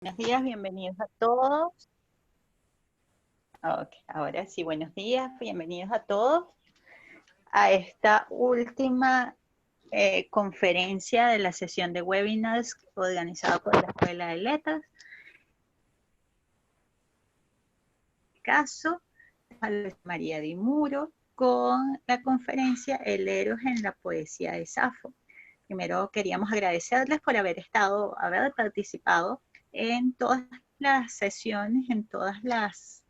Buenos días, bienvenidos a todos. Ok, ahora sí, buenos días, bienvenidos a todos a esta última conferencia de la sesión de webinars organizada por la Escuela de Letras. Caso, María Di Muro, con la conferencia El Eros en la poesía de Safo. Primero queríamos agradecerles por haber participado en todas las sesiones, en todas las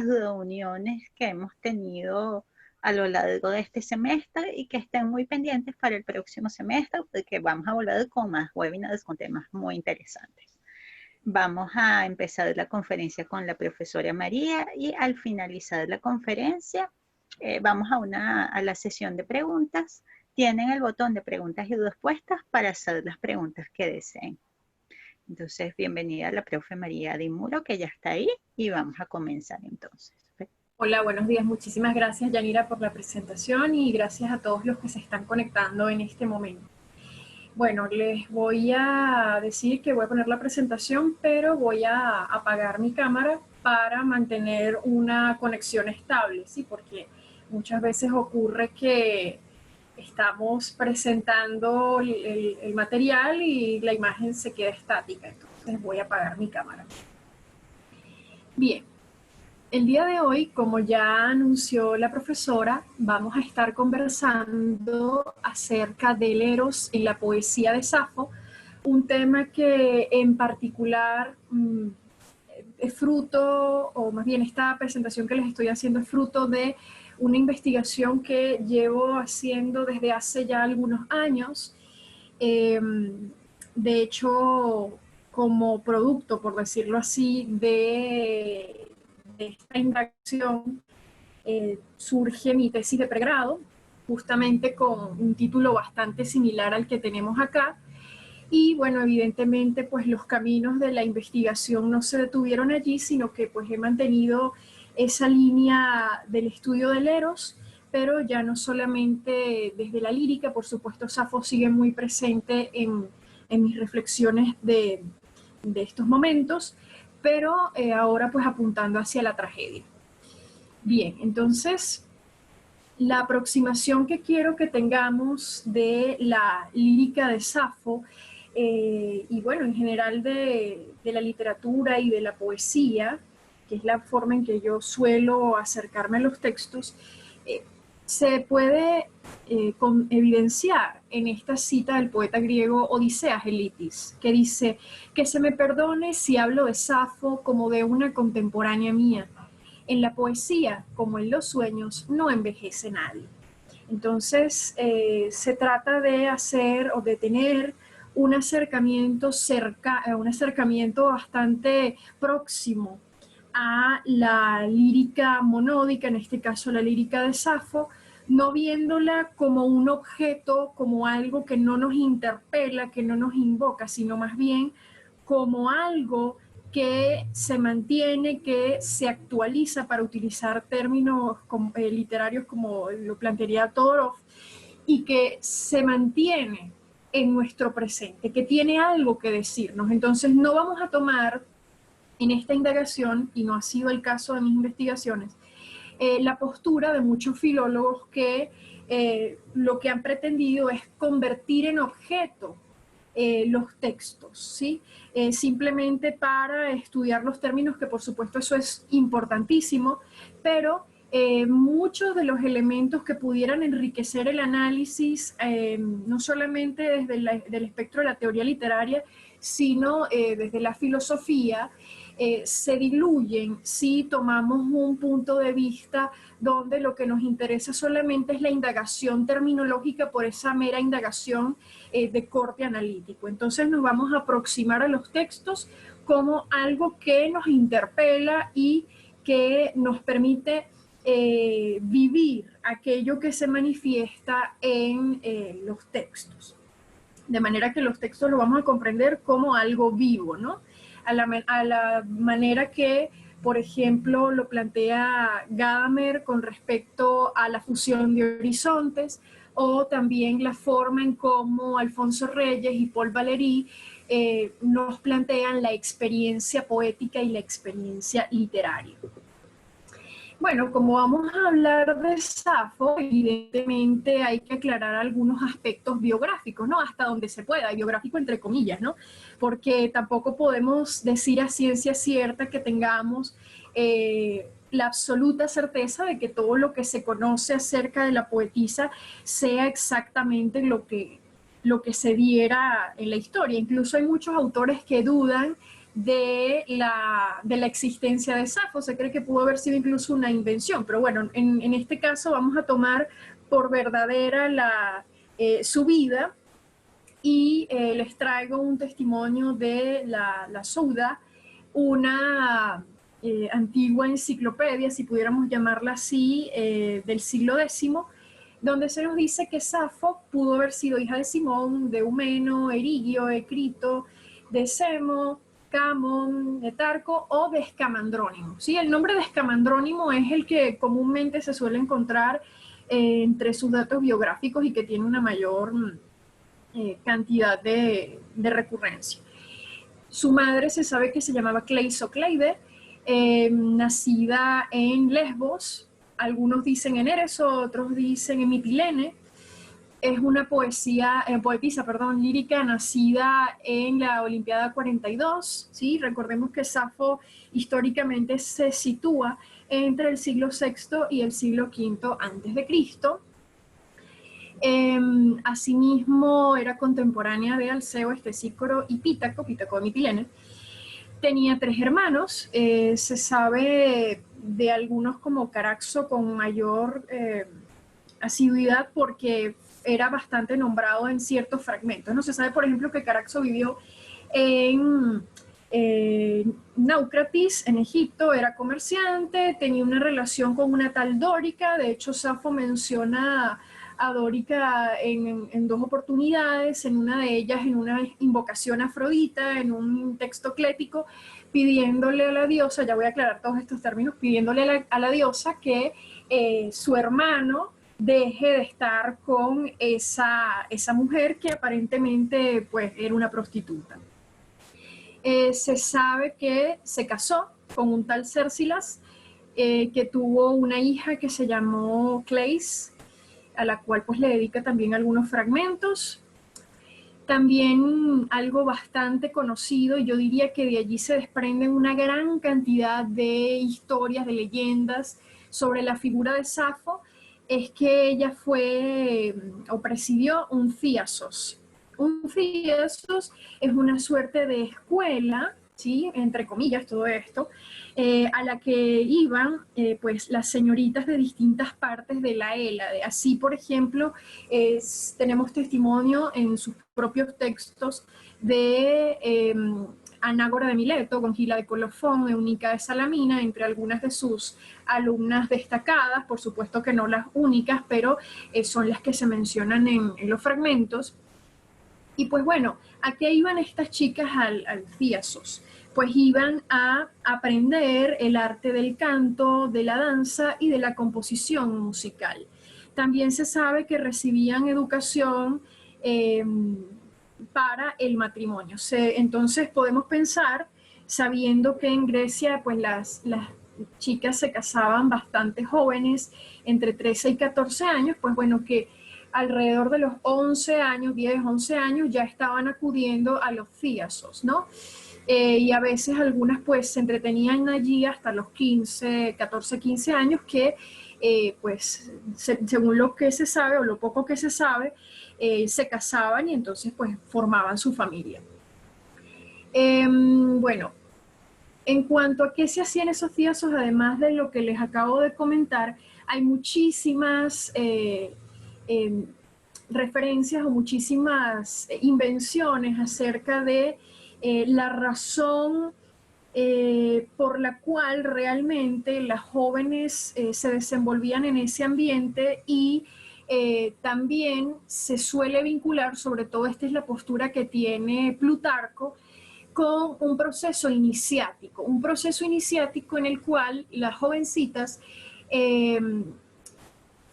reuniones que hemos tenido a lo largo de este semestre y que estén muy pendientes para el próximo semestre porque vamos a volver con más webinars con temas muy interesantes. Vamos a empezar la conferencia con la profesora María y al finalizar la conferencia vamos a la sesión de preguntas. Tienen el botón de preguntas y respuestas para hacer las preguntas que deseen. Entonces, bienvenida a la profe María Di Muro, que ya está ahí, y vamos a comenzar entonces. Hola, buenos días. Muchísimas gracias, Yanira, por la presentación y gracias a todos los que se están conectando en este momento. Bueno, les voy a decir que voy a poner la presentación, pero voy a apagar mi cámara para mantener una conexión estable, ¿sí? Porque muchas veces ocurre que estamos presentando el material y la imagen se queda estática, entonces voy a apagar mi cámara. Bien. El día de hoy, como ya anunció la profesora, vamos a estar conversando acerca del Eros en la poesía de Safo, un tema que en particular es fruto, o más bien esta presentación que les estoy haciendo es fruto de una investigación que llevo haciendo desde hace ya algunos años. De hecho, como producto, por decirlo así, de esta indagación surge mi tesis de pregrado, justamente con un título bastante similar al que tenemos acá. Y bueno, evidentemente pues los caminos de la investigación no se detuvieron allí, sino que pues he mantenido esa línea del estudio del Eros, pero ya no solamente desde la lírica, por supuesto Safo sigue muy presente en mis reflexiones de estos momentos, pero ahora pues apuntando hacia la tragedia. Bien, entonces la aproximación que quiero que tengamos de la lírica de Safo y bueno, en general de la literatura y de la poesía, que es la forma en que yo suelo acercarme a los textos, se puede evidenciar en esta cita del poeta griego Odiseas Elitis, que dice: que se me perdone si hablo de Safo como de una contemporánea mía. En la poesía, como en los sueños, no envejece nadie. Entonces, se trata de hacer o de tener un acercamiento bastante próximo a la lírica monódica, en este caso la lírica de Safo, no viéndola como un objeto, como algo que no nos interpela, que no nos invoca, sino más bien como algo que se mantiene, que se actualiza, para utilizar términos literarios como lo plantearía Todorov, y que se mantiene en nuestro presente, que tiene algo que decirnos. Entonces no vamos a tomar en esta indagación, y no ha sido el caso de mis investigaciones, la postura de muchos filólogos que lo que han pretendido es convertir en objeto los textos, ¿sí? Simplemente para estudiar los términos, que por supuesto eso es importantísimo, pero muchos de los elementos que pudieran enriquecer el análisis, no solamente desde del espectro de la teoría literaria, sino desde la filosofía, se diluyen si tomamos un punto de vista donde lo que nos interesa solamente es la indagación terminológica por esa mera indagación de corte analítico. Entonces nos vamos a aproximar a los textos como algo que nos interpela y que nos permite vivir aquello que se manifiesta en los textos. De manera que los textos los vamos a comprender como algo vivo, ¿no? A la manera que, por ejemplo, lo plantea Gadamer con respecto a la fusión de horizontes, o también la forma en cómo Alfonso Reyes y Paul Valéry nos plantean la experiencia poética y la experiencia literaria. Bueno, como vamos a hablar de Safo, evidentemente hay que aclarar algunos aspectos biográficos, ¿no? Hasta donde se pueda, biográfico entre comillas, ¿no? Porque tampoco podemos decir a ciencia cierta que tengamos la absoluta certeza de que todo lo que se conoce acerca de la poetisa sea exactamente lo que se viera en la historia. Incluso hay muchos autores que dudan de la existencia de Safo. Se cree que pudo haber sido incluso una invención, pero bueno, en este caso vamos a tomar por verdadera su vida y les traigo un testimonio de la Souda, una antigua enciclopedia, si pudiéramos llamarla así, del siglo X, donde se nos dice que Safo pudo haber sido hija de Simón, de Eumeno, Erigio, Ecrito, de Semo, Camón, de Tarco o de Escamandrónimo. ¿Sí? El nombre de Escamandrónimo es el que comúnmente se suele encontrar entre sus datos biográficos y que tiene una mayor cantidad de recurrencia. Su madre se sabe que se llamaba Cleisocleide, nacida en Lesbos, algunos dicen en Éreso, otros dicen en Mitilene. Es una poetisa lírica nacida en la Olimpiada 42, ¿sí? Recordemos que Safo históricamente se sitúa entre el siglo VI y el siglo V antes de Cristo. Asimismo, era contemporánea de Alceo, Estesícoro y Pítaco de Mitilene. Tenía 3 hermanos, se sabe de algunos como Caraxo con mayor asiduidad porque era bastante nombrado en ciertos fragmentos. No se sabe, por ejemplo, que Caraxo vivió en Náucratis, en Egipto, era comerciante, tenía una relación con una tal Dórica. De hecho, Safo menciona a Dórica en 2 oportunidades, en una de ellas en una invocación a Afrodita, en un texto clético, pidiéndole a la diosa, ya voy a aclarar todos estos términos, pidiéndole a la diosa que su hermano deje de estar con esa mujer que aparentemente pues era una prostituta. Se sabe que se casó con un tal Cércilas, que tuvo una hija que se llamó Cleis, a la cual pues le dedica también algunos fragmentos. También algo bastante conocido, y yo diría que de allí se desprenden una gran cantidad de historias, de leyendas sobre la figura de Safo, es que ella fue o presidió un Thíasos. Un Thíasos es una suerte de escuela, ¿sí? Entre comillas todo esto, a la que iban pues las señoritas de distintas partes de la Hélade. Así, por ejemplo, tenemos testimonio en sus propios textos de Anágora de Mileto, Gongila de Colofón, Eunica de Salamina, entre algunas de sus alumnas destacadas, por supuesto que no las únicas, pero son las que se mencionan en los fragmentos. Y pues bueno, ¿a qué iban estas chicas al Thíasos? Pues iban a aprender el arte del canto, de la danza y de la composición musical. También se sabe que recibían educación para el matrimonio. Entonces podemos pensar, sabiendo que en Grecia pues las chicas se casaban bastante jóvenes, entre 13 y 14 años, pues bueno, que alrededor de los 11 años, 10, 11 años, ya estaban acudiendo a los Thíasos, ¿no? Y a veces algunas pues se entretenían allí hasta los 15, 14, 15 años, que pues según lo que se sabe o lo poco que se sabe, se casaban y entonces pues formaban su familia. Bueno, en cuanto a qué se hacían esos Thíasos, además de lo que les acabo de comentar, hay muchísimas referencias o muchísimas invenciones acerca de la razón por la cual realmente las jóvenes se desenvolvían en ese ambiente, y también se suele vincular, sobre todo esta es la postura que tiene Plutarco, con un proceso iniciático en el cual las jovencitas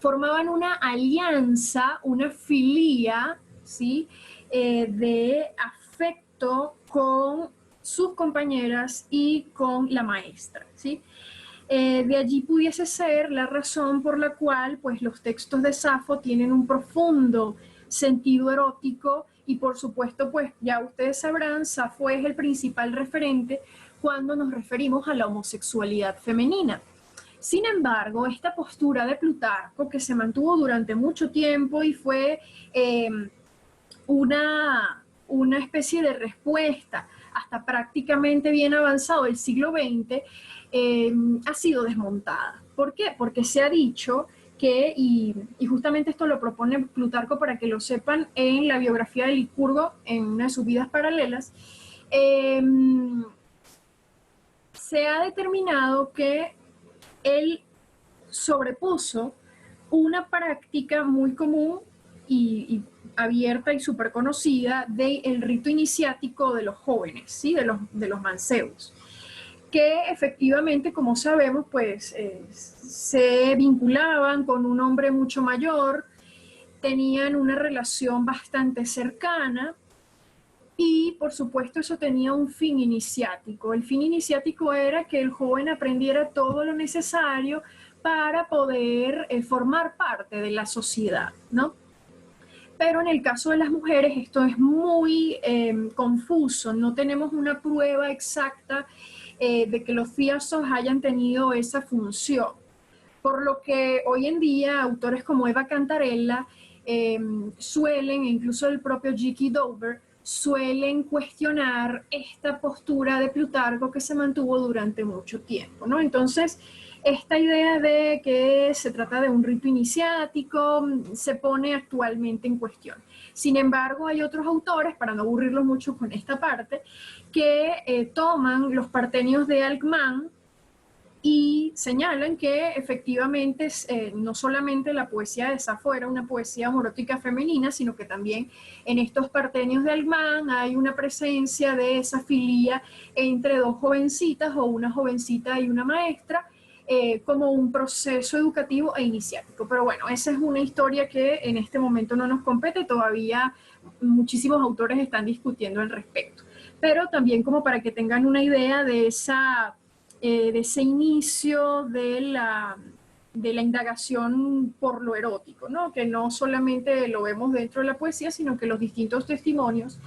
formaban una alianza, una filia, ¿sí? De afecto con sus compañeras y con la maestra, ¿sí? De allí pudiese ser la razón por la cual pues, los textos de Safo tienen un profundo sentido erótico y por supuesto, pues ya ustedes sabrán, Safo es el principal referente cuando nos referimos a la homosexualidad femenina. Sin embargo, esta postura de Plutarco, que se mantuvo durante mucho tiempo y fue eh, una especie de respuesta hasta prácticamente bien avanzado el siglo XX, ha sido desmontada. ¿Por qué? Porque se ha dicho que, y justamente esto lo propone Plutarco para que lo sepan en la biografía de Licurgo, en una de sus vidas paralelas, se ha determinado que él sobrepuso una práctica muy común y abierta y súper conocida del rito iniciático de los jóvenes, ¿sí? de los mancebos, que efectivamente, como sabemos, pues se vinculaban con un hombre mucho mayor, tenían una relación bastante cercana y por supuesto eso tenía un fin iniciático. El fin iniciático era que el joven aprendiera todo lo necesario para poder formar parte de la sociedad, ¿no? Pero en el caso de las mujeres esto es muy confuso, no tenemos una prueba exacta de que los fiasos hayan tenido esa función. Por lo que hoy en día autores como Eva Cantarella suelen, incluso el propio J.K. Dover, suelen cuestionar esta postura de Plutarco que se mantuvo durante mucho tiempo, ¿no? Entonces, esta idea de que se trata de un rito iniciático se pone actualmente en cuestión. Sin embargo, hay otros autores, para no aburrirlos mucho con esta parte, que toman los partenios de Alcman y señalan que efectivamente no solamente la poesía de Safo era una poesía homoerótica femenina, sino que también en estos partenios de Alcman hay una presencia de esa filía entre dos jovencitas o una jovencita y una maestra, como un proceso educativo e iniciático. Pero bueno, esa es una historia que en este momento no nos compete, todavía muchísimos autores están discutiendo al respecto. Pero también como para que tengan una idea de ese inicio de la indagación por lo erótico, ¿no? Que no solamente lo vemos dentro de la poesía, sino que los distintos testimonios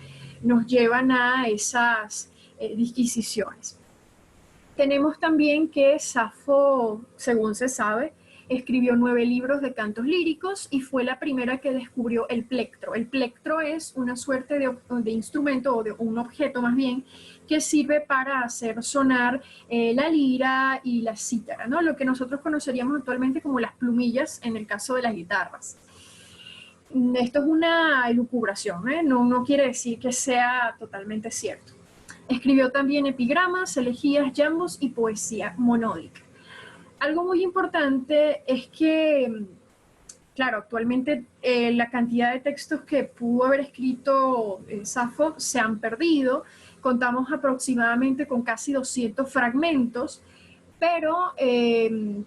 nos llevan a esas disquisiciones. Tenemos también que Safo, según se sabe, escribió 9 libros de cantos líricos y fue la primera que descubrió el plectro. El plectro es una suerte de instrumento o de un objeto más bien que sirve para hacer sonar la lira y la cítara, ¿no? Lo que nosotros conoceríamos actualmente como las plumillas en el caso de las guitarras. Esto es una elucubración, no quiere decir que sea totalmente cierto. Escribió también epigramas, elegías, jambos y poesía monódica. Algo muy importante es que, claro, actualmente la cantidad de textos que pudo haber escrito Safo se han perdido. Contamos aproximadamente con casi 200 fragmentos, pero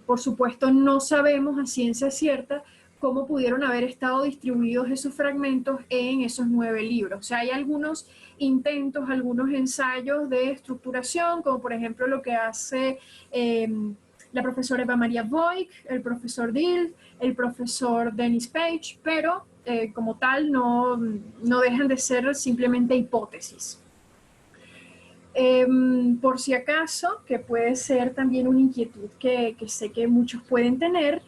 por supuesto no sabemos a ciencia cierta cómo pudieron haber estado distribuidos esos fragmentos en esos 9 libros. O sea, hay algunos intentos, algunos ensayos de estructuración, como por ejemplo lo que hace la profesora Eva María Voigt, el profesor Dill, el profesor Dennis Page, pero como tal no dejan de ser simplemente hipótesis. Por si acaso, que puede ser también una inquietud que sé que muchos pueden tener,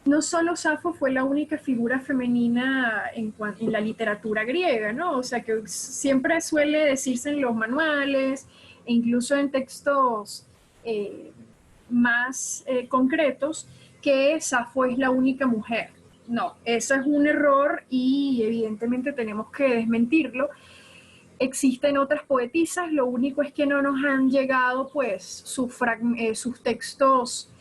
no solo Safo fue la única figura femenina en la literatura griega, ¿no? O sea, que siempre suele decirse en los manuales e incluso en textos más concretos que Safo es la única mujer. No, eso es un error y evidentemente tenemos que desmentirlo. Existen otras poetisas, lo único es que no nos han llegado pues sus textos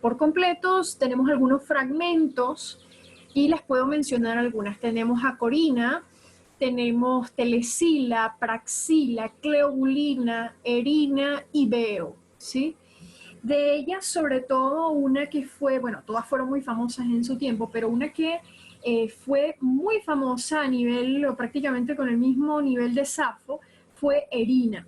por completos. Tenemos algunos fragmentos y les puedo mencionar algunas. Tenemos a Corina, tenemos Telesila, Praxila, Cleobulina, Erina y Beo, ¿sí? De ellas, sobre todo, una que fue, bueno, todas fueron muy famosas en su tiempo, pero una que fue muy famosa a nivel, o prácticamente con el mismo nivel de Safo, fue Erina.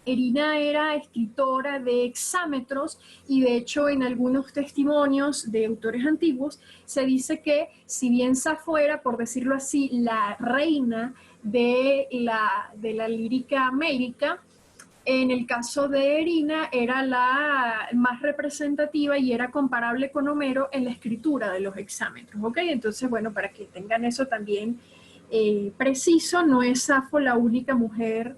Erina era escritora de hexámetros y de hecho en algunos testimonios de autores antiguos se dice que si bien Safo era, por decirlo así, la reina de la lírica médica, en el caso de Erina era la más representativa y era comparable con Homero en la escritura de los hexámetros, ¿ok? Entonces, bueno, para que tengan eso también preciso, no es Safo la única mujer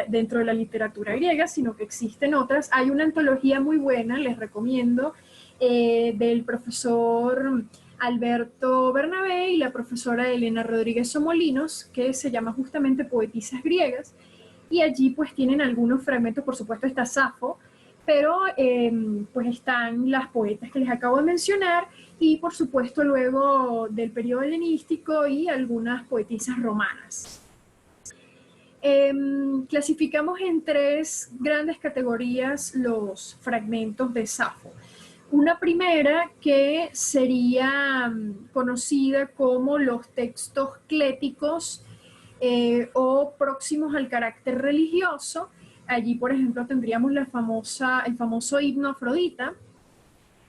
dentro de la literatura griega, sino que existen otras. Hay una antología muy buena, les recomiendo, del profesor Alberto Bernabé y la profesora Elena Rodríguez Somolinos, que se llama justamente Poetisas Griegas, y allí pues tienen algunos fragmentos, por supuesto está Safo, pero pues están las poetas que les acabo de mencionar y por supuesto luego del periodo helenístico y algunas poetisas romanas. Clasificamos en tres grandes categorías los fragmentos de Safo. Una primera que sería conocida como los textos cléticos o próximos al carácter religioso. Allí, por ejemplo, tendríamos el famoso himno Afrodita.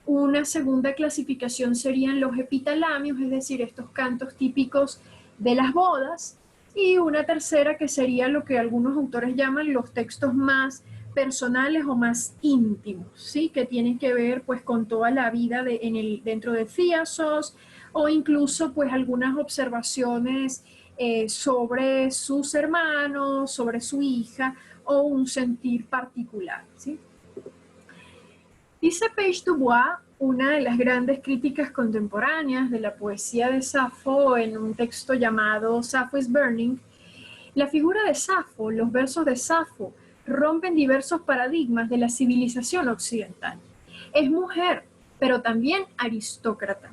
Una segunda clasificación serían los epitalamios, es decir, estos cantos típicos de las bodas. Y una tercera que sería lo que algunos autores llaman los textos más personales o más íntimos, ¿sí? Que tienen que ver pues con toda la vida dentro de Thíasos o incluso pues algunas observaciones sobre sus hermanos, sobre su hija o un sentir particular, ¿sí? Dice Paige Dubois, una de las grandes críticas contemporáneas de la poesía de Safo en un texto llamado Sappho is Burning, la figura de Safo, los versos de Safo, rompen diversos paradigmas de la civilización occidental. Es mujer, pero también aristócrata.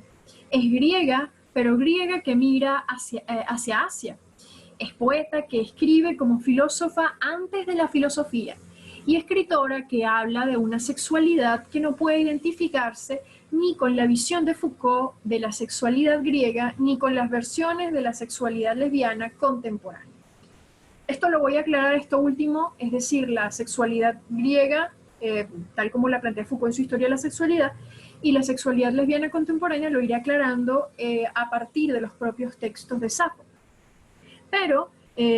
Es griega, pero griega que mira hacia Asia. Es poeta que escribe como filósofa antes de la filosofía y escritora que habla de una sexualidad que no puede identificarse ni con la visión de Foucault de la sexualidad griega ni con las versiones de la sexualidad lesbiana contemporánea. Esto lo voy a aclarar, esto último, es decir, la sexualidad griega, tal como la plantea Foucault en su Historia de la Sexualidad, y la sexualidad lesbiana contemporánea lo iré aclarando a partir de los propios textos de Safo. Pero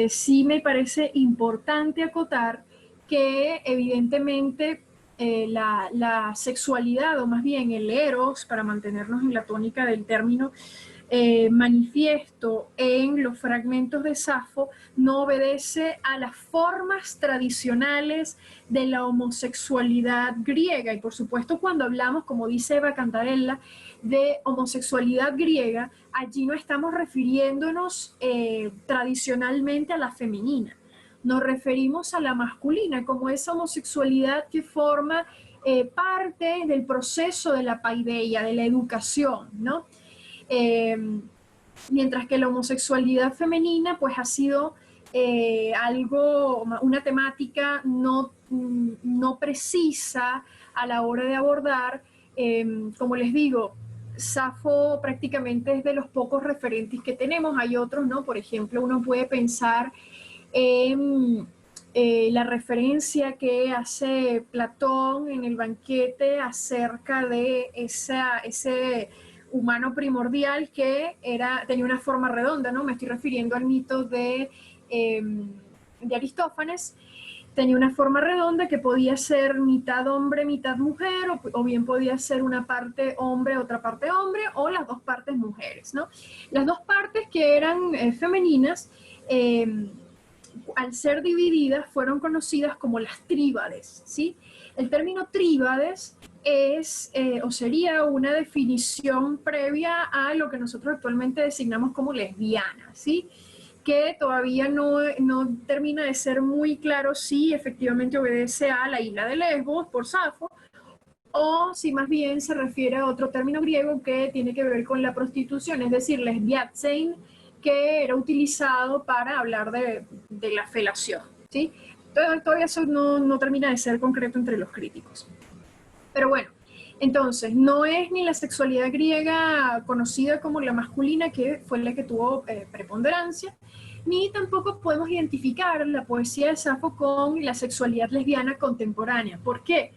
sí me parece importante acotar que evidentemente la sexualidad, o más bien el eros, para mantenernos en la tónica del término, manifiesto en los fragmentos de Safo, no obedece a las formas tradicionales de la homosexualidad griega. Y por supuesto, cuando hablamos, como dice Eva Cantarella, de homosexualidad griega, allí no estamos refiriéndonos tradicionalmente a la femenina. Nos referimos a la masculina, como esa homosexualidad que forma parte del proceso de la paideia, de la educación, ¿no? Mientras que la homosexualidad femenina pues ha sido una temática no precisa a la hora de abordar. Como les digo, Safo prácticamente es de los pocos referentes que tenemos, hay otros, ¿no? Por ejemplo, uno puede pensar en la referencia que hace Platón en el banquete acerca de ese humano primordial que tenía una forma redonda, ¿no? Me estoy refiriendo al mito de Aristófanes. Tenía una forma redonda que podía ser mitad hombre, mitad mujer, o bien podía ser una parte hombre, otra parte hombre, o las dos partes mujeres, ¿no? Las dos partes que eran femeninas, al ser divididas, fueron conocidas como las tríbades, ¿sí? El término tríbades es o sería una definición previa a lo que nosotros actualmente designamos como lesbiana, ¿sí? Que todavía no termina de ser muy claro si efectivamente obedece a la isla de Lesbos por Safo o si más bien se refiere a otro término griego que tiene que ver con la prostitución, es decir, lesbiatzein, que era utilizado para hablar de la felación, ¿sí? Todavía eso no termina de ser concreto entre los críticos. Pero bueno, entonces, no es ni la sexualidad griega conocida como la masculina, que fue la que tuvo preponderancia, ni tampoco podemos identificar la poesía de Safo con la sexualidad lesbiana contemporánea. ¿Por qué?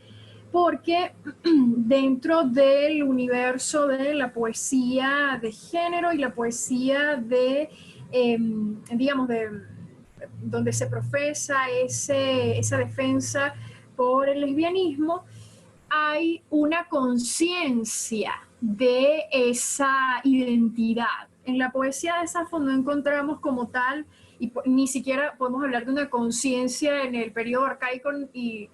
Porque dentro del universo de la poesía de género y la poesía de, digamos, donde se profesa esa defensa por el lesbianismo, hay una conciencia de esa identidad. En la poesía de Safo no encontramos como tal, y ni siquiera podemos hablar de una conciencia en el periodo arcaico, y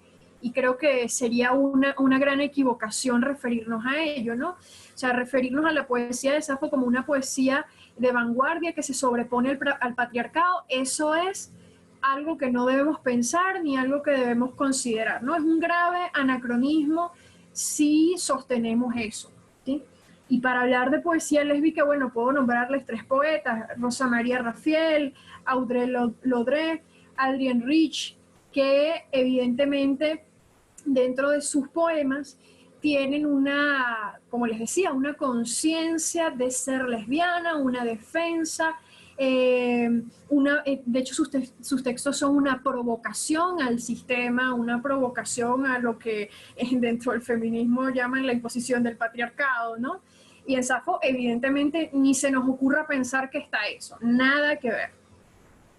creo que sería una gran equivocación referirnos a ello, ¿no? O sea, referirnos a la poesía de Safo como una poesía de vanguardia que se sobrepone al patriarcado, eso es algo que no debemos pensar ni algo que debemos considerar, ¿no? Es un grave anacronismo si sostenemos eso, ¿sí? Y para hablar de poesía lésbica, bueno, puedo nombrarles 3 poetas: Rosa María Rafael, Audre Lorde, Adrienne Rich, que evidentemente dentro de sus poemas tienen una, como les decía, una conciencia de ser lesbiana, una defensa, de hecho sus textos son una provocación al sistema, una provocación a lo que dentro del feminismo llaman la imposición del patriarcado, ¿no? Y en Safo evidentemente ni se nos ocurra pensar que está eso, nada que ver.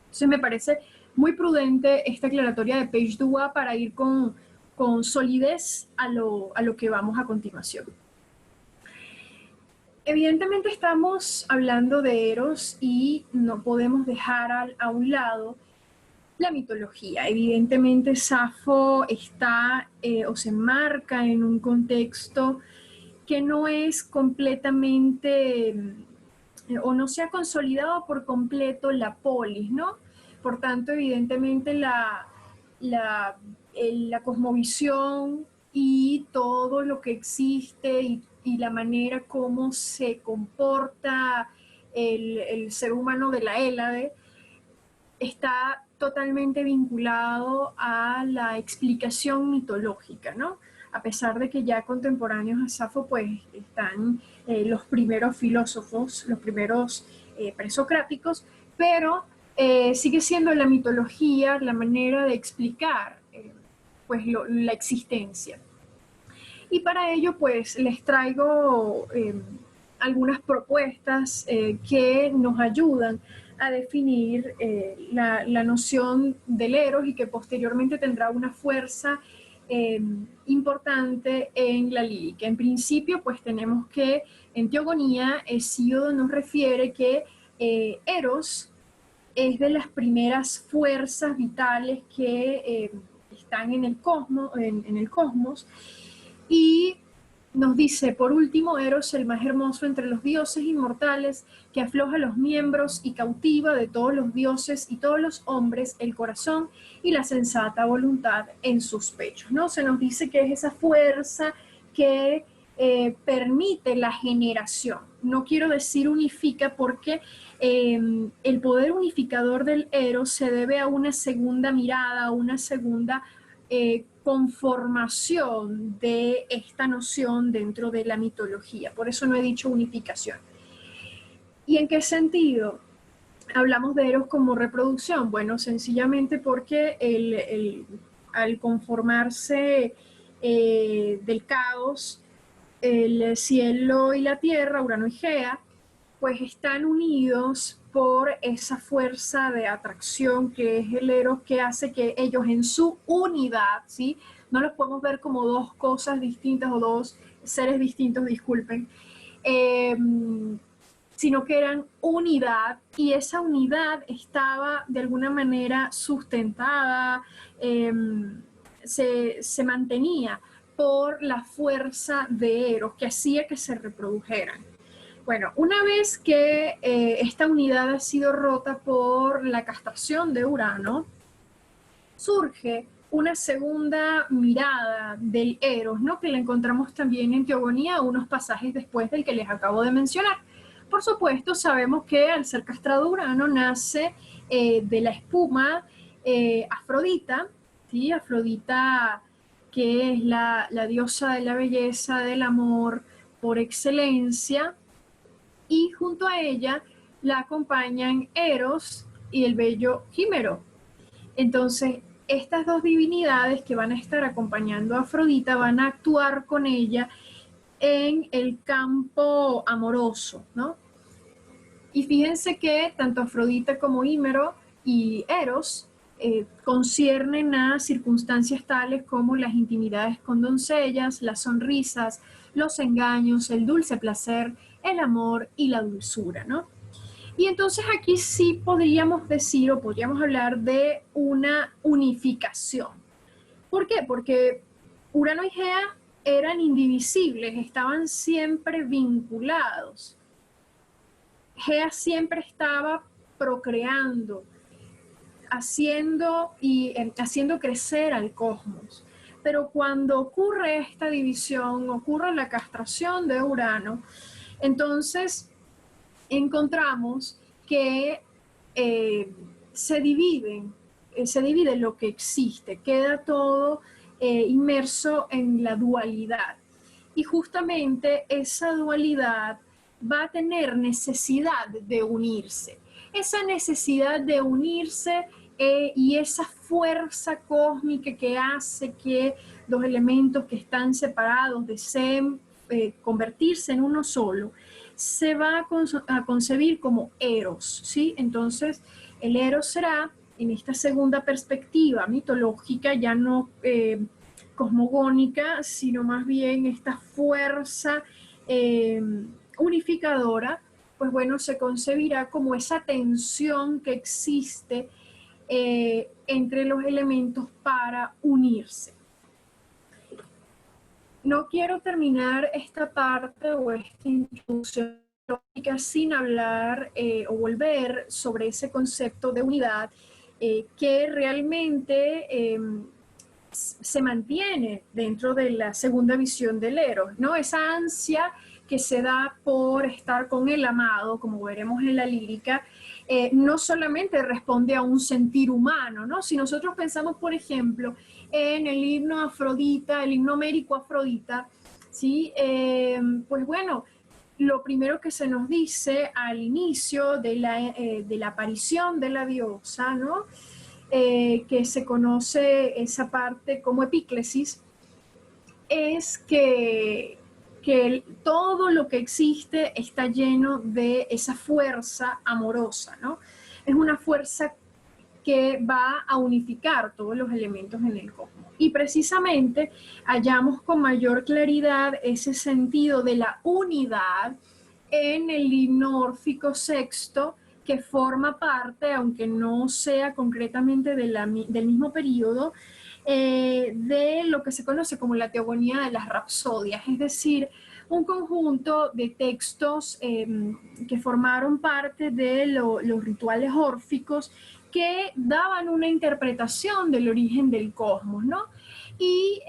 Entonces me parece muy prudente esta aclaratoria de Page Dua para ir con solidez a lo que vamos a continuación. Evidentemente estamos hablando de Eros y no podemos dejar a un lado la mitología. Evidentemente Safo está o se enmarca en un contexto que no es completamente o no se ha consolidado por completo la polis, ¿no? Por tanto, evidentemente la cosmovisión y todo lo que existe y la manera como se comporta el ser humano de la Hélade está totalmente vinculado a la explicación mitológica, ¿no? A pesar de que ya contemporáneos a Safo pues están los primeros filósofos, los primeros presocráticos, pero sigue siendo la mitología la manera de explicar pues la existencia. Y para ello pues les traigo algunas propuestas que nos ayudan a definir la noción del Eros y que posteriormente tendrá una fuerza importante en la lírica. En principio pues tenemos que en Teogonía Hesíodo nos refiere que Eros es de las primeras fuerzas vitales que están en el cosmos, y nos dice: por último, Eros, el más hermoso entre los dioses inmortales, que afloja los miembros y cautiva de todos los dioses y todos los hombres el corazón y la sensata voluntad en sus pechos, ¿no? Se nos dice que es esa fuerza que permite la generación. No quiero decir unifica, porque el poder unificador del Eros se debe a una segunda mirada, a una segunda conformación de esta noción dentro de la mitología. Por eso no he dicho unificación. ¿Y en qué sentido hablamos de Eros como reproducción? Bueno, sencillamente porque al conformarse del caos, el cielo y la tierra, Urano y Gea, pues están unidos por esa fuerza de atracción que es el Eros, que hace que ellos en su unidad, ¿sí? No los podemos ver como dos cosas distintas o dos seres distintos, disculpen, sino que eran unidad, y esa unidad estaba de alguna manera sustentada, se mantenía por la fuerza de Eros, que hacía que se reprodujeran. Bueno, una vez que esta unidad ha sido rota por la castración de Urano, surge una segunda mirada del Eros, ¿no? Que la encontramos también en Teogonía, unos pasajes después del que les acabo de mencionar. Por supuesto, sabemos que al ser castrado Urano nace de la espuma Afrodita, ¿sí? Afrodita, que es la diosa de la belleza, del amor por excelencia, y junto a ella la acompañan Eros y el bello Himero. Entonces, estas dos divinidades que van a estar acompañando a Afrodita van a actuar con ella en el campo amoroso, ¿no? Y fíjense que tanto Afrodita como Himero y Eros conciernen a circunstancias tales como las intimidades con doncellas, las sonrisas, los engaños, el dulce placer, el amor y la dulzura, ¿no? Y entonces aquí sí podríamos decir o podríamos hablar de una unificación. ¿Por qué? Porque Urano y Gea eran indivisibles, estaban siempre vinculados. Gea siempre estaba procreando, haciendo crecer al cosmos. Pero cuando ocurre esta división, ocurre la castración de Urano, entonces encontramos que se divide lo que existe, queda todo inmerso en la dualidad. Y justamente esa dualidad va a tener necesidad de unirse. Esa necesidad de unirse y esa fuerza cósmica que hace que los elementos que están separados deseen convertirse en uno solo, se va a concebir como Eros, ¿sí? Entonces, el Eros será, en esta segunda perspectiva mitológica, ya no cosmogónica, sino más bien esta fuerza unificadora, pues bueno, se concebirá como esa tensión que existe entre los elementos para unirse. No quiero terminar esta parte o esta introducción lógica sin hablar o volver sobre ese concepto de unidad que realmente se mantiene dentro de la segunda visión del Eros, ¿no? Esa ansia que se da por estar con el amado, como veremos en la lírica, no solamente responde a un sentir humano, ¿no? Si nosotros pensamos, por ejemplo, en el himno Afrodita, el himno homérico Afrodita, ¿sí? Pues bueno, lo primero que se nos dice al inicio de la aparición de la diosa, ¿no? Que se conoce esa parte como epíclesis, es que todo lo que existe está lleno de esa fuerza amorosa, ¿no? Es una fuerza que va a unificar todos los elementos en el cosmos. Y precisamente hallamos con mayor claridad ese sentido de la unidad en el himno órfico sexto, que forma parte, aunque no sea concretamente del mismo periodo, de lo que se conoce como la teogonía de las rapsodias, es decir, un conjunto de textos que formaron parte de los rituales órficos que daban una interpretación del origen del cosmos, ¿no? Y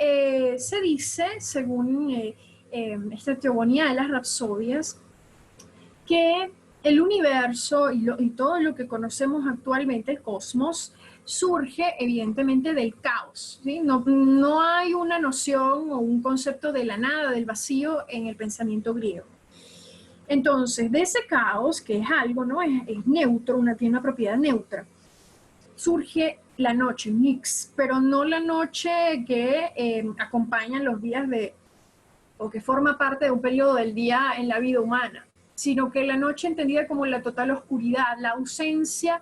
se dice, según esta teogonía de las rapsodias, que el universo y todo lo que conocemos actualmente, el cosmos, surge evidentemente del caos, ¿sí? No hay una noción o un concepto de la nada, del vacío en el pensamiento griego. Entonces, de ese caos, que es algo, ¿no? Es neutro, tiene una propiedad neutra, surge la noche, Nix, pero no la noche que acompaña los días o que forma parte de un periodo del día en la vida humana, sino que la noche entendida como la total oscuridad, la ausencia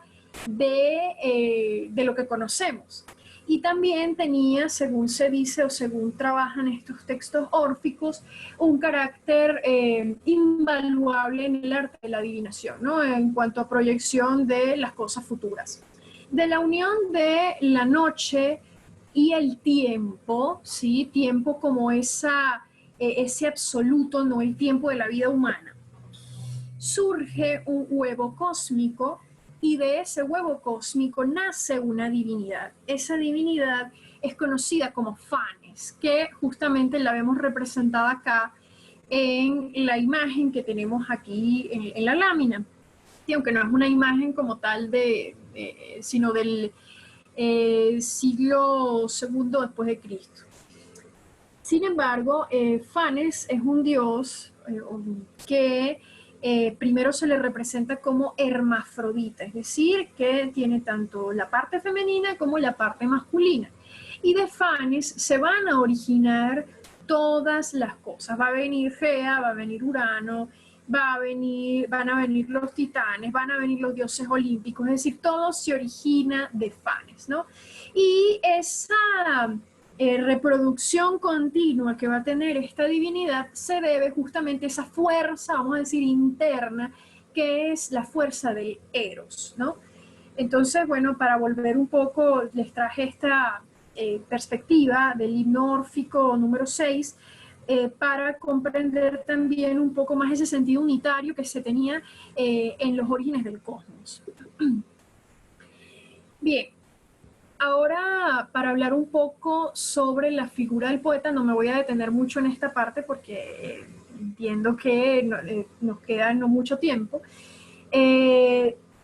de lo que conocemos. Y también tenía, según se dice o según trabajan estos textos órficos, un carácter invaluable en el arte de la adivinación, ¿no? En cuanto a proyección de las cosas futuras. De la unión de la noche y el tiempo, ¿sí? Tiempo como ese absoluto, no el tiempo de la vida humana, surge un huevo cósmico y de ese huevo cósmico nace una divinidad. Esa divinidad es conocida como Fanes, que justamente la vemos representada acá en la imagen que tenemos aquí en la lámina. Y aunque no es una imagen como tal sino del siglo segundo después de Cristo. Sin embargo, Fanes es un dios que primero se le representa como hermafrodita, es decir, que tiene tanto la parte femenina como la parte masculina. Y de Fanes se van a originar todas las cosas. Va a venir Gea, va a venir Urano, van a venir los titanes, van a venir los dioses olímpicos, es decir, todo se origina de Fanes, ¿no? Y esa reproducción continua que va a tener esta divinidad se debe justamente a esa fuerza, vamos a decir, interna, que es la fuerza del Eros, ¿no? Entonces, bueno, para volver un poco, les traje esta perspectiva del himno órfico número 6, para comprender también un poco más ese sentido unitario que se tenía en los orígenes del cosmos. Bien, ahora para hablar un poco sobre la figura del poeta, no me voy a detener mucho en esta parte porque entiendo que nos queda no mucho tiempo.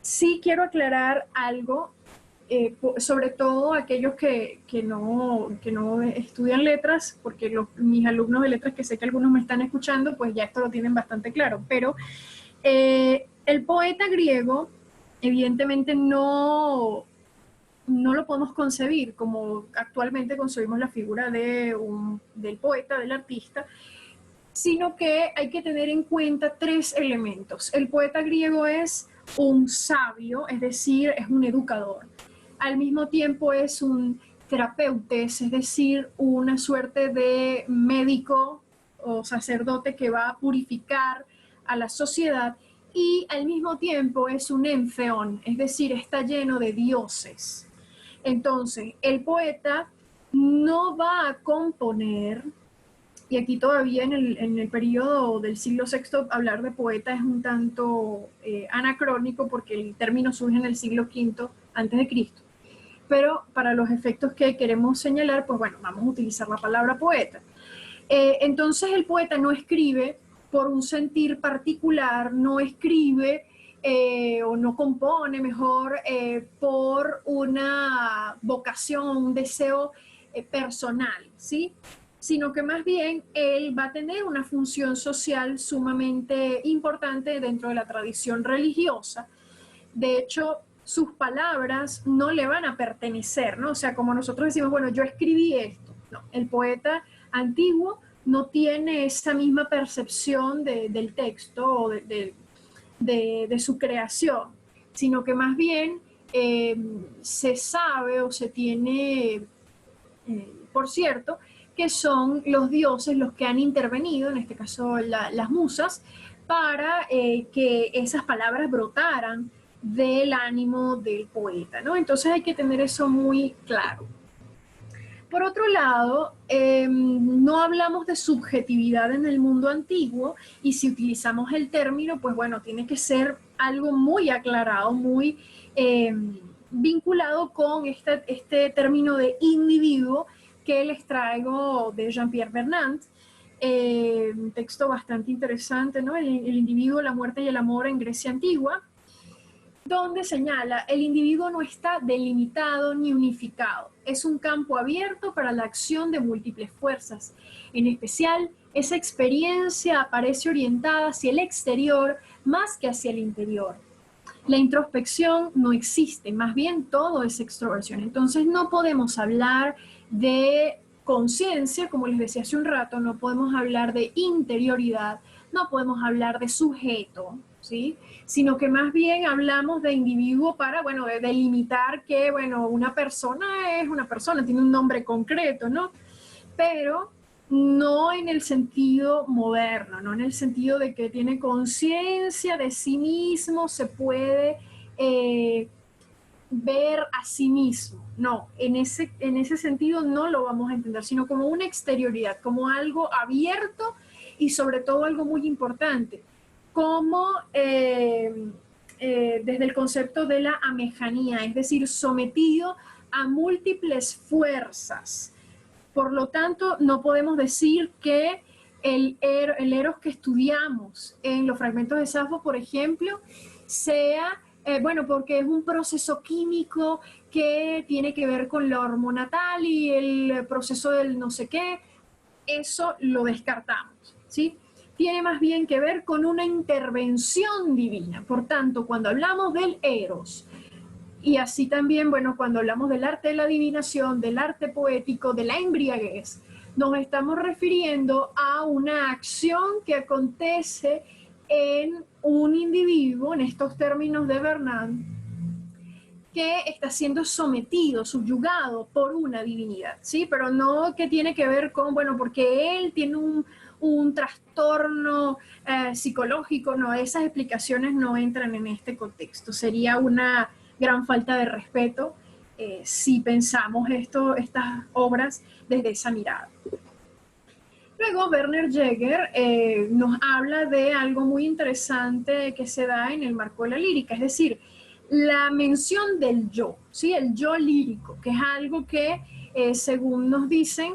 Sí quiero aclarar algo, sobre todo aquellos que no estudian letras, porque mis alumnos de letras, que sé que algunos me están escuchando, pues ya esto lo tienen bastante claro, pero el poeta griego evidentemente no lo podemos concebir como actualmente concebimos la figura del poeta, del artista, sino que hay que tener en cuenta tres elementos. El poeta griego es un sabio, es decir, es un educador. Al mismo tiempo es un terapeutes, es decir, una suerte de médico o sacerdote que va a purificar a la sociedad, y al mismo tiempo es un enfeón, es decir, está lleno de dioses. Entonces, el poeta no va a componer, y aquí todavía en el periodo del siglo VI hablar de poeta es un tanto anacrónico porque el término surge en el siglo V antes de Cristo. Pero para los efectos que queremos señalar, pues bueno, vamos a utilizar la palabra poeta. Entonces el poeta no escribe por un sentir particular, no escribe o no compone mejor por una vocación, un deseo personal, ¿sí? Sino que más bien él va a tener una función social sumamente importante dentro de la tradición religiosa. De hecho, sus palabras no le van a pertenecer, ¿no? O sea, como nosotros decimos, bueno, yo escribí esto. No, el poeta antiguo no tiene esa misma percepción del texto o de su creación, sino que más bien se sabe o se tiene, por cierto, que son los dioses los que han intervenido, en este caso las musas, para que esas palabras brotaran del ánimo del poeta, ¿no? Entonces hay que tener eso muy claro. Por otro lado, no hablamos de subjetividad en el mundo antiguo, y si utilizamos el término, pues bueno, tiene que ser algo muy aclarado, muy vinculado con este término de individuo que les traigo de Jean-Pierre Vernant, un texto bastante interesante, ¿no? El individuo, la muerte y el amor en Grecia antigua, donde señala, el individuo no está delimitado ni unificado, es un campo abierto para la acción de múltiples fuerzas. En especial, esa experiencia aparece orientada hacia el exterior más que hacia el interior. La introspección no existe, más bien todo es extroversión. Entonces no podemos hablar de conciencia, como les decía hace un rato, no podemos hablar de interioridad, no podemos hablar de sujeto, ¿sí? Sino que más bien hablamos de individuo para, bueno, de delimitar que, bueno, una persona es una persona, tiene un nombre concreto, ¿no? Pero no en el sentido moderno, no en el sentido de que tiene conciencia de sí mismo, se puede ver a sí mismo. No, en ese sentido no lo vamos a entender, sino como una exterioridad, como algo abierto y sobre todo algo muy importante, como desde el concepto de la amejanía, es decir, sometido a múltiples fuerzas. Por lo tanto, no podemos decir que el Eros que estudiamos en los fragmentos de Safo, por ejemplo, sea Bueno, porque es un proceso químico que tiene que ver con la hormona tal y el proceso del no sé qué. Eso lo descartamos, ¿sí? Tiene más bien que ver con una intervención divina. Por tanto, cuando hablamos del eros, y así también, bueno, cuando hablamos del arte de la adivinación, del arte poético, de la embriaguez, nos estamos refiriendo a una acción que acontece en un individuo, en estos términos de Bernard, que está siendo sometido, subyugado por una divinidad, ¿sí? Pero no que tiene que ver con, bueno, porque él tiene un trastorno psicológico, no, esas explicaciones no entran en este contexto. Sería una gran falta de respeto si pensamos estas obras desde esa mirada. Luego Werner Jaeger nos habla de algo muy interesante que se da en el marco de la lírica, es decir, la mención del yo, ¿sí? El yo lírico, que es algo que, según nos dicen,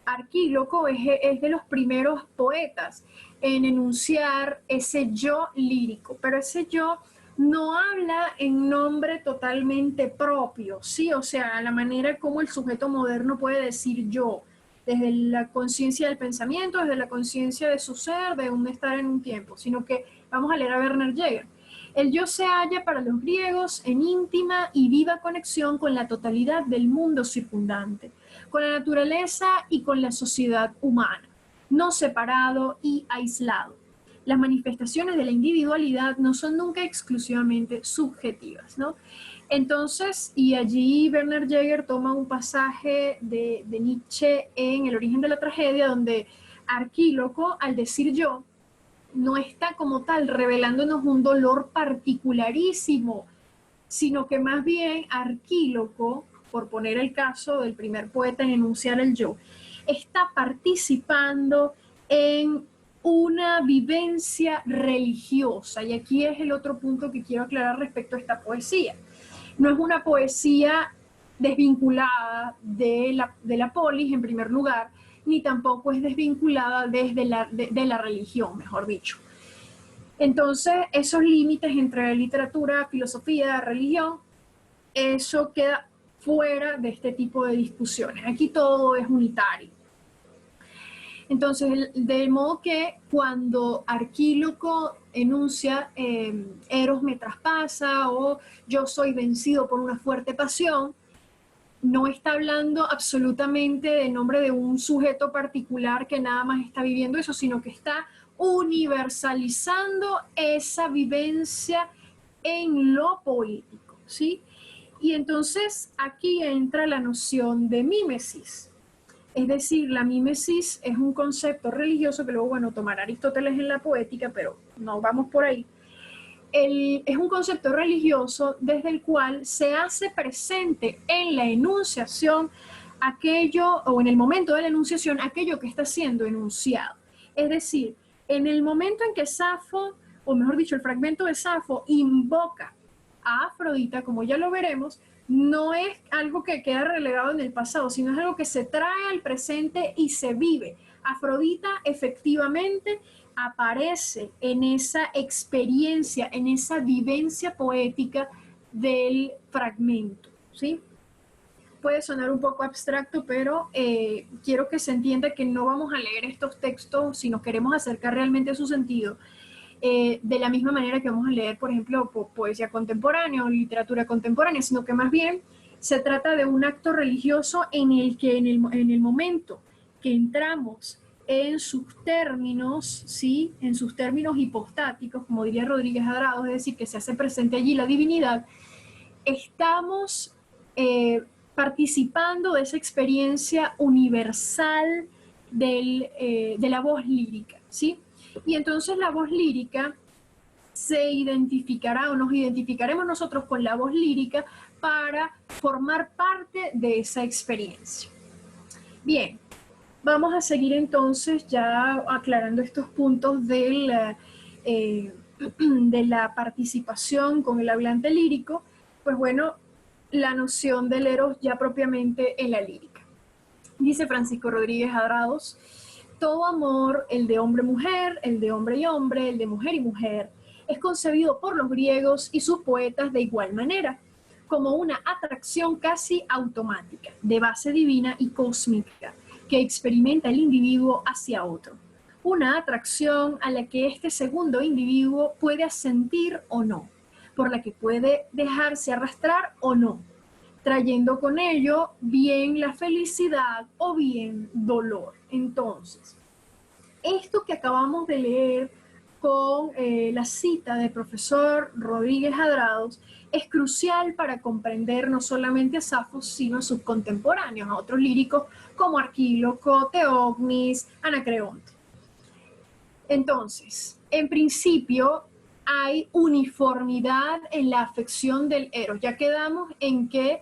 Arquíloco es de los primeros poetas en enunciar ese yo lírico, pero ese yo no habla en nombre totalmente propio, ¿sí? O sea, la manera como el sujeto moderno puede decir yo, desde la conciencia del pensamiento, desde la conciencia de su ser, de un estar en un tiempo, sino que vamos a leer a Werner Jaeger. El yo se halla para los griegos en íntima y viva conexión con la totalidad del mundo circundante, con la naturaleza y con la sociedad humana, no separado y aislado. Las manifestaciones de la individualidad no son nunca exclusivamente subjetivas, ¿no? Entonces, y allí Werner Jaeger toma un pasaje de Nietzsche en El origen de la tragedia, donde Arquíloco, al decir yo, no está como tal revelándonos un dolor particularísimo, sino que más bien Arquíloco, por poner el caso del primer poeta en enunciar el yo, está participando en una vivencia religiosa. Y aquí es el otro punto que quiero aclarar respecto a esta poesía. No es una poesía desvinculada de la polis, en primer lugar, ni tampoco es desvinculada desde de la religión, mejor dicho. Entonces, esos límites entre literatura, filosofía, religión, eso queda fuera de este tipo de discusiones. Aquí todo es unitario. Entonces, de modo que cuando Arquíloco enuncia Eros me traspasa o yo soy vencido por una fuerte pasión, no está hablando absolutamente de nombre de un sujeto particular que nada más está viviendo eso, sino que está universalizando esa vivencia en lo poético, ¿sí? Y entonces aquí entra la noción de mímesis. Es decir, la mímesis es un concepto religioso que luego, bueno, tomará Aristóteles en la poética, pero no vamos por ahí. Es un concepto religioso desde el cual se hace presente en la enunciación aquello, o en el momento de la enunciación, aquello que está siendo enunciado. Es decir, en el momento en que Safo, o mejor dicho, el fragmento de Safo invoca a Afrodita, como ya lo veremos, no es algo que queda relegado en el pasado, sino es algo que se trae al presente y se vive. Afrodita efectivamente aparece en esa experiencia, en esa vivencia poética del fragmento, ¿sí? Puede sonar un poco abstracto, pero quiero que se entienda que no vamos a leer estos textos si nos queremos acercar realmente a su sentido. De la misma manera que vamos a leer, por ejemplo, poesía contemporánea o literatura contemporánea, sino que más bien se trata de un acto religioso en el que en el momento que entramos en sus términos, ¿sí? En sus términos hipostáticos, como diría Rodríguez Adrado, es decir, que se hace presente allí la divinidad, estamos participando de esa experiencia universal de la voz lírica, ¿sí? Y entonces la voz lírica se identificará o nos identificaremos nosotros con la voz lírica para formar parte de esa experiencia. Bien, vamos a seguir entonces ya aclarando estos puntos de la participación con el hablante lírico. Pues bueno, la noción del eros ya propiamente en la lírica. Dice Francisco Rodríguez Adrados: todo amor, el de hombre-mujer, el de hombre y hombre, el de mujer y mujer, es concebido por los griegos y sus poetas de igual manera, como una atracción casi automática, de base divina y cósmica, que experimenta el individuo hacia otro. Una atracción a la que este segundo individuo puede asentir o no, por la que puede dejarse arrastrar o no, trayendo con ello bien la felicidad o bien dolor. Entonces, esto que acabamos de leer con la cita del profesor Rodríguez Adrados es crucial para comprender no solamente a Safo, sino a sus contemporáneos, a otros líricos como Arquíloco, Teognis, Anacreonte. Entonces, en principio, hay uniformidad en la afección del eros. Ya quedamos en que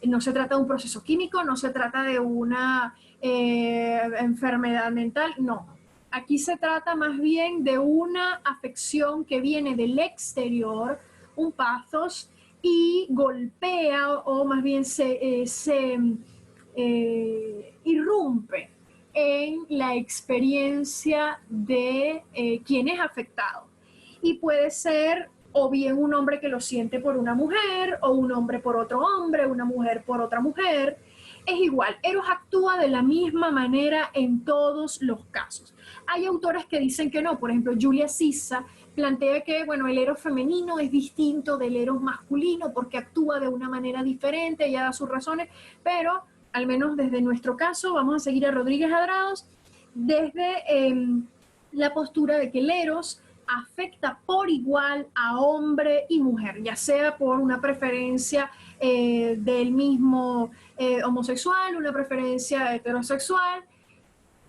no se trata de un proceso químico, no se trata de una enfermedad mental, no. Aquí se trata más bien de una afección que viene del exterior, un pathos, y golpea o más bien se irrumpe en la experiencia de quien es afectado. Y puede ser o bien un hombre que lo siente por una mujer, o un hombre por otro hombre, una mujer por otra mujer. Es igual, Eros actúa de la misma manera en todos los casos. Hay autores que dicen que no, por ejemplo, Julia Sisa plantea que, bueno, el Eros femenino es distinto del Eros masculino porque actúa de una manera diferente, ella da sus razones, pero al menos desde nuestro caso, vamos a seguir a Rodríguez Adrados desde la postura de que el Eros afecta por igual a hombre y mujer, ya sea por una preferencia del mismo homosexual, una preferencia heterosexual,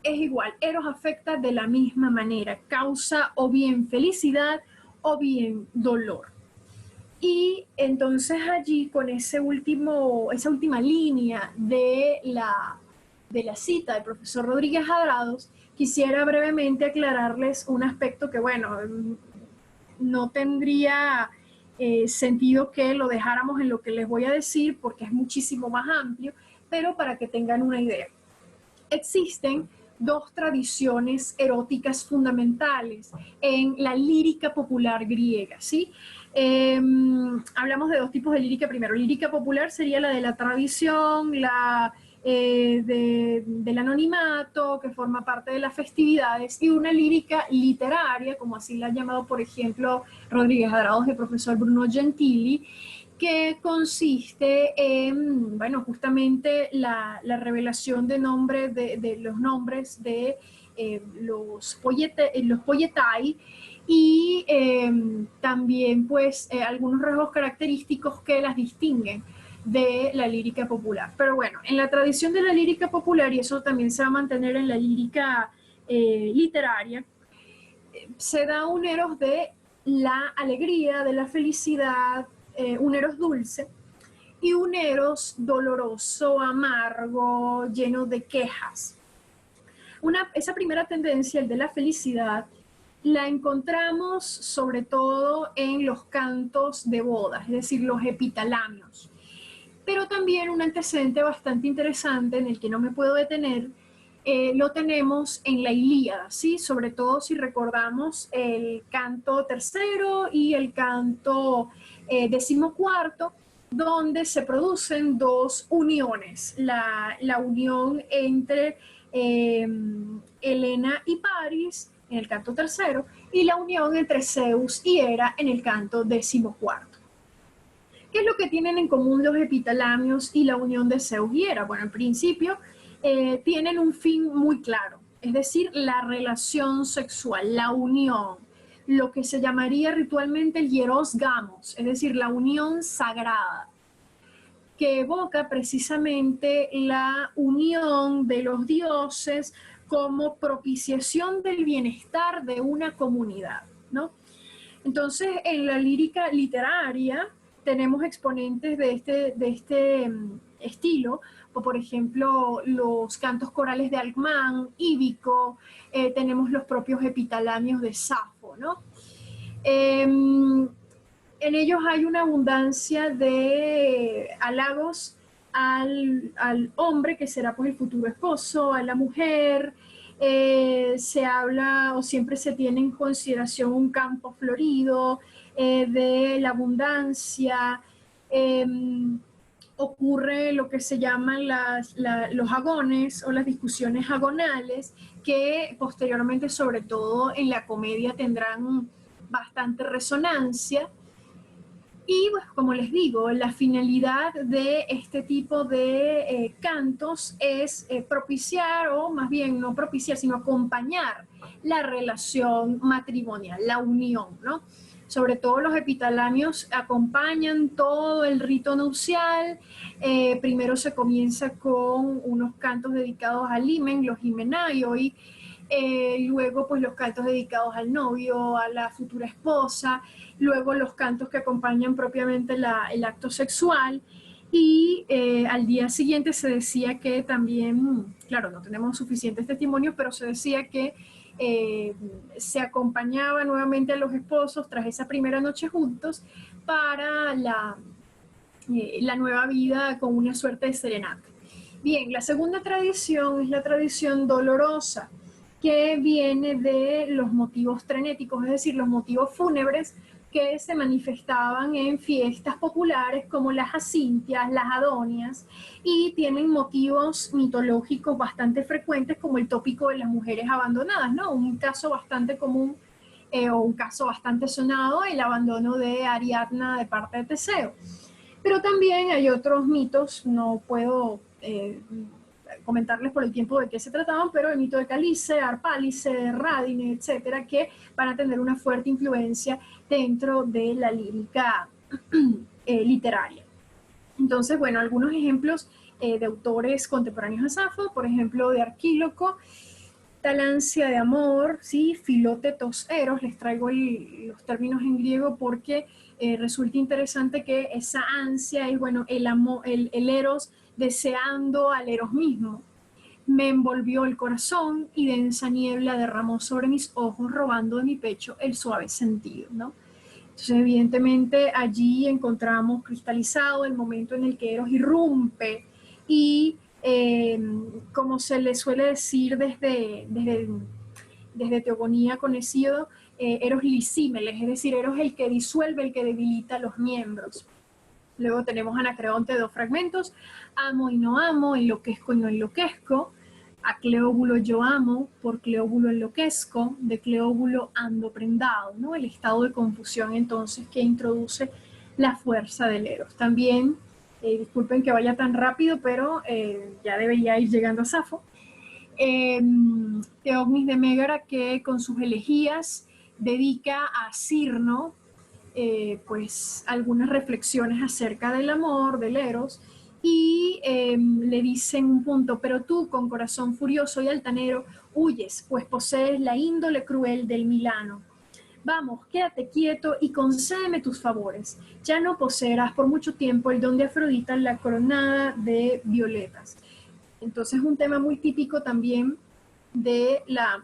es igual, Eros afecta de la misma manera, causa o bien felicidad o bien dolor. Y entonces allí con esa última línea de la cita del profesor Rodríguez Adrados, quisiera brevemente aclararles un aspecto que, bueno, no tendría sentido que lo dejáramos en lo que les voy a decir porque es muchísimo más amplio, pero para que tengan una idea. Existen dos tradiciones eróticas fundamentales en la lírica popular griega, ¿sí? Hablamos de dos tipos de lírica primero. Lírica popular sería la de la tradición, la del anonimato, que forma parte de las festividades, y una lírica literaria, como así la ha llamado, por ejemplo, Rodríguez Adrados, el profesor Bruno Gentili, que consiste en, bueno, justamente la revelación de nombres de los nombres de los poietai y también pues algunos rasgos característicos que las distinguen de la lírica popular. Pero bueno, en la tradición de la lírica popular, y eso también se va a mantener en la lírica literaria, se da un eros de la alegría, de la felicidad, un eros dulce, y un eros doloroso, amargo, lleno de quejas. Esa primera tendencia, el de la felicidad, la encontramos sobre todo en los cantos de bodas, es decir, los epitalamios. Pero también un antecedente bastante interesante en el que no me puedo detener, lo tenemos en la Ilíada, ¿sí? Sobre todo si recordamos el canto tercero y el canto decimocuarto, donde se producen dos uniones, la unión entre Helena y Paris en el canto tercero y la unión entre Zeus y Hera en el canto decimocuarto. ¿Qué es lo que tienen en común los epitalamios y la unión de Zeus y Hera? Bueno, en principio tienen un fin muy claro, es decir, la relación sexual, la unión, lo que se llamaría ritualmente el hieros gamos, es decir, la unión sagrada, que evoca precisamente la unión de los dioses como propiciación del bienestar de una comunidad, ¿no? Entonces, en la lírica literaria tenemos exponentes de este estilo, o por ejemplo los cantos corales de Alcmán, Íbico, tenemos los propios epitalamios de Safo, ¿no? En ellos hay una abundancia de halagos al hombre, que será pues el futuro esposo, a la mujer, Se habla o siempre se tiene en consideración un campo florido, de la abundancia. eh, Ocurre lo que se llaman los agones o las discusiones agonales, que posteriormente, sobre todo en la comedia, tendrán bastante resonancia. Y pues, como les digo, la finalidad de este tipo de cantos es propiciar, o más bien no propiciar, sino acompañar la relación matrimonial, la unión, ¿no? Sobre todo los epitalámios acompañan todo el rito nupcial. Primero se comienza con unos cantos dedicados al himen, los himenaioi. Luego pues los cantos dedicados al novio, a la futura esposa, luego los cantos que acompañan propiamente el acto sexual. Y al día siguiente se decía que también, claro, no tenemos suficientes testimonios, pero se decía que se acompañaba nuevamente a los esposos tras esa primera noche juntos para la nueva vida con una suerte de serenata. Bien, la segunda tradición es la tradición dolorosa, que viene de los motivos trenéticos, es decir, los motivos fúnebres que se manifestaban en fiestas populares como las jacintias, las adonias, y tienen motivos mitológicos bastante frecuentes, como el tópico de las mujeres abandonadas, ¿no? Un caso bastante común, o un caso bastante sonado, el abandono de Ariadna de parte de Teseo. Pero también hay otros mitos, no puedo comentarles por el tiempo de qué se trataban, pero el mito de Calice, Harpálice, Radine, etcétera, que van a tener una fuerte influencia dentro de la lírica literaria. Entonces, bueno, algunos ejemplos de autores contemporáneos a Safo, por ejemplo, de Arquíloco, tal ansia de amor, ¿sí? Filotetos eros, les traigo los términos en griego porque resulta interesante que esa ansia es, bueno, el eros deseando al eros mismo. Me envolvió el corazón y densa niebla derramó sobre mis ojos, robando de mi pecho el suave sentido, ¿no? Entonces, evidentemente, allí encontramos cristalizado el momento en el que Eros irrumpe y, como se le suele decir desde Teogonía con Hesíodo, Eros lisímeles, es decir, Eros el que disuelve, el que debilita los miembros. Luego tenemos Anacreonte, 2 fragmentos: amo y no amo, enloquezco y no enloquezco. A Cleóbulo yo amo, por Cleóbulo enloquezco, de Cleóbulo ando prendado, ¿no? El estado de confusión entonces que introduce la fuerza del Eros. También, disculpen que vaya tan rápido, pero ya debería ir llegando a Safo. Teognis de Mégara, que con sus elegías dedica a Cirno, pues algunas reflexiones acerca del amor, del Eros, y le dicen un punto: pero tú, con corazón furioso y altanero, huyes, pues posees la índole cruel del Milano. Vamos, quédate quieto y concédeme tus favores. Ya no poseerás por mucho tiempo el don de Afrodita, la coronada de violetas. Entonces, un tema muy típico también de la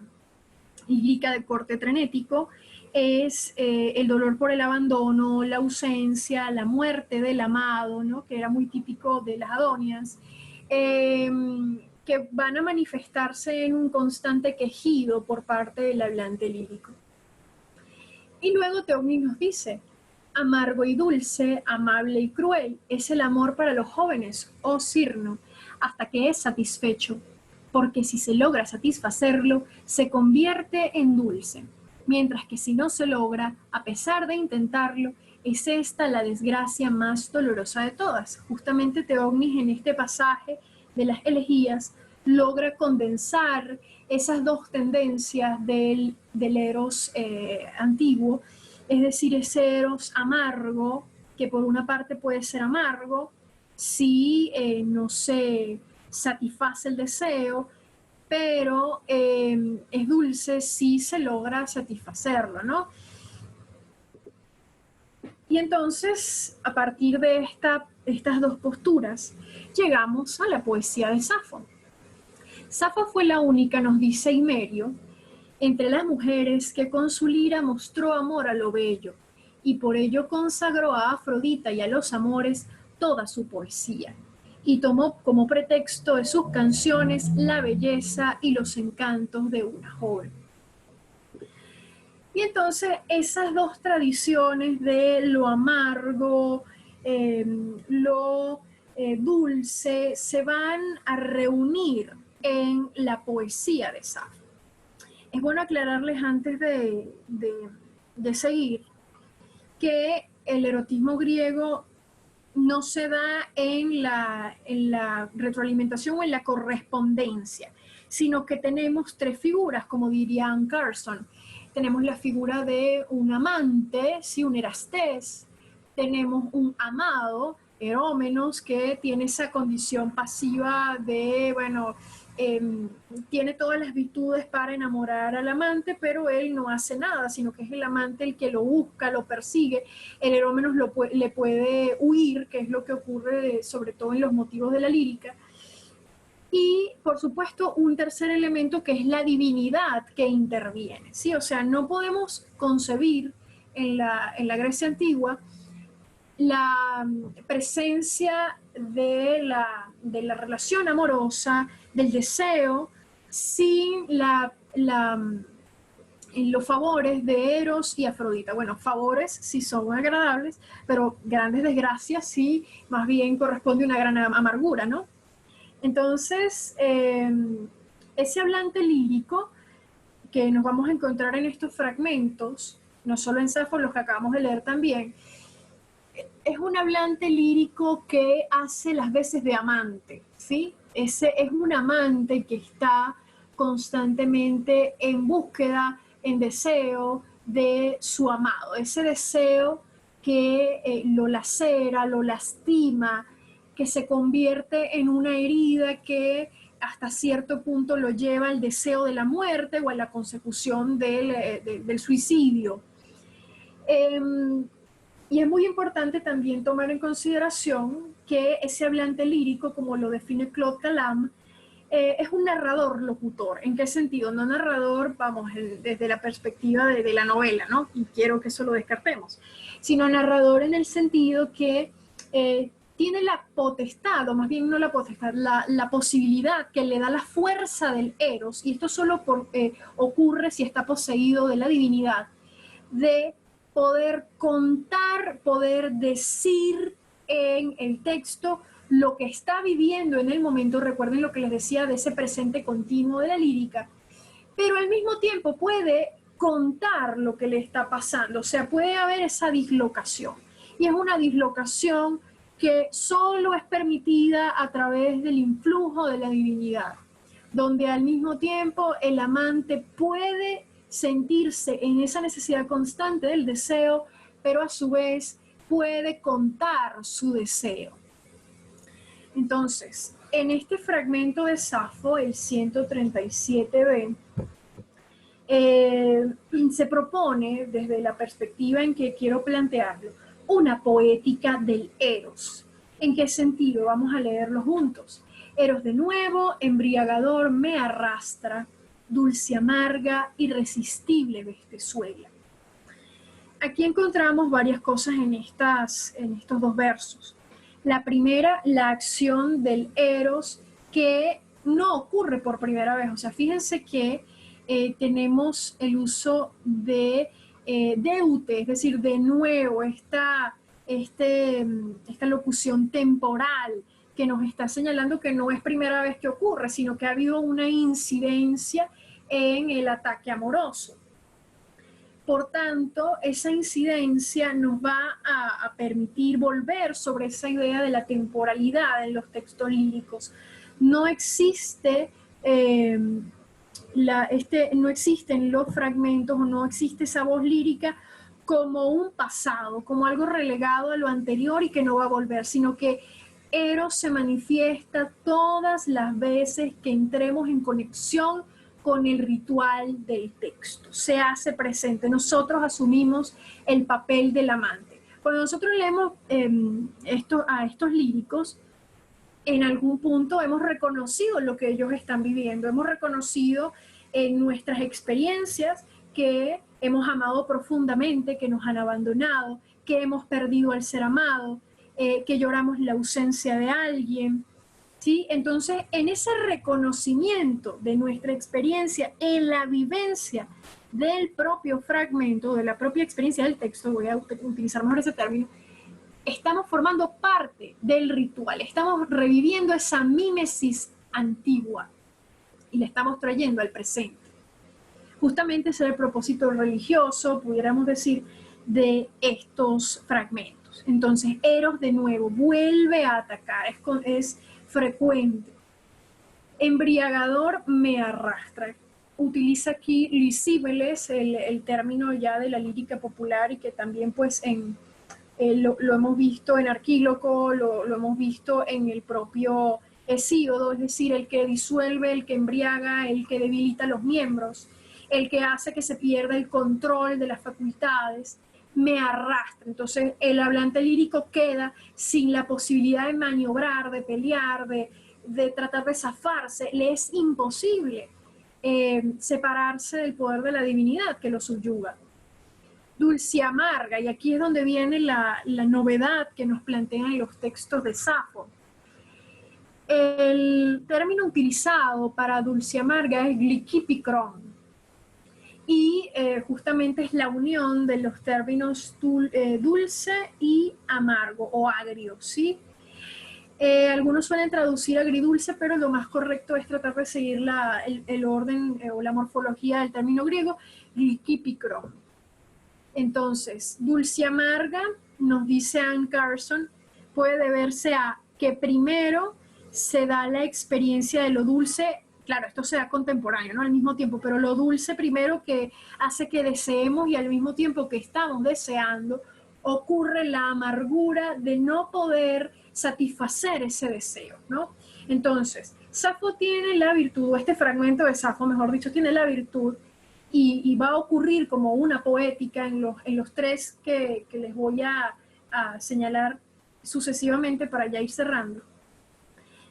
lírica de corte trenético es el dolor por el abandono, la ausencia, la muerte del amado, ¿no? Que era muy típico de las adonias, que van a manifestarse en un constante quejido por parte del hablante lírico. Y luego Teognis nos dice: amargo y dulce, amable y cruel, es el amor para los jóvenes, oh Cirno, hasta que es satisfecho, porque si se logra satisfacerlo, se convierte en dulce, mientras que si no se logra, a pesar de intentarlo, es esta la desgracia más dolorosa de todas. Justamente Teognis, en este pasaje de las elegías, logra condensar esas dos tendencias del Eros antiguo, es decir, ese Eros amargo, que por una parte puede ser amargo si no se satisface el deseo, pero es dulce si se logra satisfacerlo, ¿no? Y entonces, a partir de estas dos posturas, llegamos a la poesía de Safo. Safo fue la única, nos dice Himerio, entre las mujeres que con su lira mostró amor a lo bello, y por ello consagró a Afrodita y a los amores toda su poesía. y tomó como pretexto de sus canciones la belleza y los encantos de una joven. Y entonces esas dos tradiciones de lo amargo, lo dulce, se van a reunir en la poesía de Safo. Es bueno aclararles antes de seguir que el erotismo griego no se da en la retroalimentación o en la correspondencia, sino que tenemos tres figuras, como diría Anne Carson. Tenemos la figura de un amante, ¿sí? Un erastés, tenemos un amado, erómenos, que tiene esa condición pasiva de, bueno, tiene todas las virtudes para enamorar al amante, pero él no hace nada, sino que es el amante el que lo busca, lo persigue. El erómenos le puede huir, que es lo que ocurre sobre todo en los motivos de la lírica. Y, por supuesto, un tercer elemento que es la divinidad que interviene, ¿sí? O sea, no podemos concebir en la Grecia antigua la presencia de la relación amorosa, del deseo, sin los favores de Eros y Afrodita. Bueno, favores sí son agradables, pero grandes desgracias sí más bien corresponde a una gran amargura, ¿no? Entonces, ese hablante lírico que nos vamos a encontrar en estos fragmentos, no solo en Safo, los que acabamos de leer también, es un hablante lírico que hace las veces de amante, ¿sí? Ese es un amante que está constantemente en búsqueda, en deseo de su amado, ese deseo que lo lacera, lo lastima, que se convierte en una herida que hasta cierto punto lo lleva al deseo de la muerte o a la consecución del suicidio. Y es muy importante también tomar en consideración que ese hablante lírico, como lo define Claude Calam, es un narrador locutor. ¿En qué sentido? No narrador, vamos, desde la perspectiva de la novela, ¿no? Y quiero que eso lo descartemos. Sino narrador en el sentido que tiene la potestad, o más bien no la potestad, la posibilidad que le da la fuerza del Eros, y esto solo ocurre si está poseído de la divinidad, de poder contar, poder decir en el texto lo que está viviendo en el momento. Recuerden lo que les decía de ese presente continuo de la lírica, pero al mismo tiempo puede contar lo que le está pasando, o sea, puede haber esa dislocación, y es una dislocación que solo es permitida a través del influjo de la divinidad, donde al mismo tiempo el amante puede sentirse en esa necesidad constante del deseo, pero a su vez puede contar su deseo. Entonces, en este fragmento de Safo, el 137b, se propone, desde la perspectiva en que quiero plantearlo, una poética del Eros. ¿En qué sentido? Vamos a leerlo juntos. Eros de nuevo, embriagador, me arrastra, dulce amarga, irresistible bestezuela. Aquí encontramos varias cosas en estos dos versos. La primera, la acción del Eros, que no ocurre por primera vez. O sea, fíjense que tenemos el uso de deute, es decir, de nuevo, esta locución temporal que nos está señalando que no es primera vez que ocurre, sino que ha habido una incidencia en el ataque amoroso. Por tanto, esa incidencia nos va a permitir volver sobre esa idea de la temporalidad en los textos líricos. No existe no existen los fragmentos, o no existe esa voz lírica como un pasado, como algo relegado a lo anterior y que no va a volver, sino que Eros se manifiesta todas las veces que entremos en conexión con el ritual del texto, se hace presente. Nosotros asumimos el papel del amante. Cuando nosotros leemos a estos líricos, en algún punto hemos reconocido lo que ellos están viviendo, hemos reconocido en nuestras experiencias que hemos amado profundamente, que nos han abandonado, que hemos perdido al ser amado, que lloramos la ausencia de alguien, ¿sí? Entonces, en ese reconocimiento de nuestra experiencia, en la vivencia del propio fragmento, de la propia experiencia del texto, voy a utilizar mejor ese término, estamos formando parte del ritual, estamos reviviendo esa mímesis antigua y la estamos trayendo al presente. Justamente ese es el propósito religioso, pudiéramos decir, de estos fragmentos. Entonces, Eros de nuevo vuelve a atacar, es frecuente. Embriagador me arrastra. Utiliza aquí Lisíbeles, el término ya de la lírica popular, y que también pues lo hemos visto en Arquíloco, lo hemos visto en el propio Hesíodo, es decir, el que disuelve, el que embriaga, el que debilita los miembros, el que hace que se pierda el control de las facultades, me arrastra. Entonces el hablante lírico queda sin la posibilidad de maniobrar, de pelear, de tratar de zafarse. Le es imposible separarse del poder de la divinidad que lo subyuga. Dulce amarga, y aquí es donde viene la novedad que nos plantean los textos de Safo. El término utilizado para dulce amarga es glikipikron, y justamente es la unión de los términos dulce y amargo o agrio, ¿sí? Algunos suelen traducir agridulce, pero lo más correcto es tratar de seguir el orden o la morfología del término griego, glikipikron. Entonces, dulce amarga, nos dice Anne Carson, puede deberse a que primero se da la experiencia de lo dulce. Claro, esto se da contemporáneo, ¿no? Al mismo tiempo, pero lo dulce primero que hace que deseemos, y al mismo tiempo que estamos deseando, ocurre la amargura de no poder satisfacer ese deseo, ¿no? Entonces, Safo tiene la virtud, o este fragmento de Safo, mejor dicho, tiene la virtud, y va a ocurrir como una poética en los tres que les voy a señalar sucesivamente para ya ir cerrando,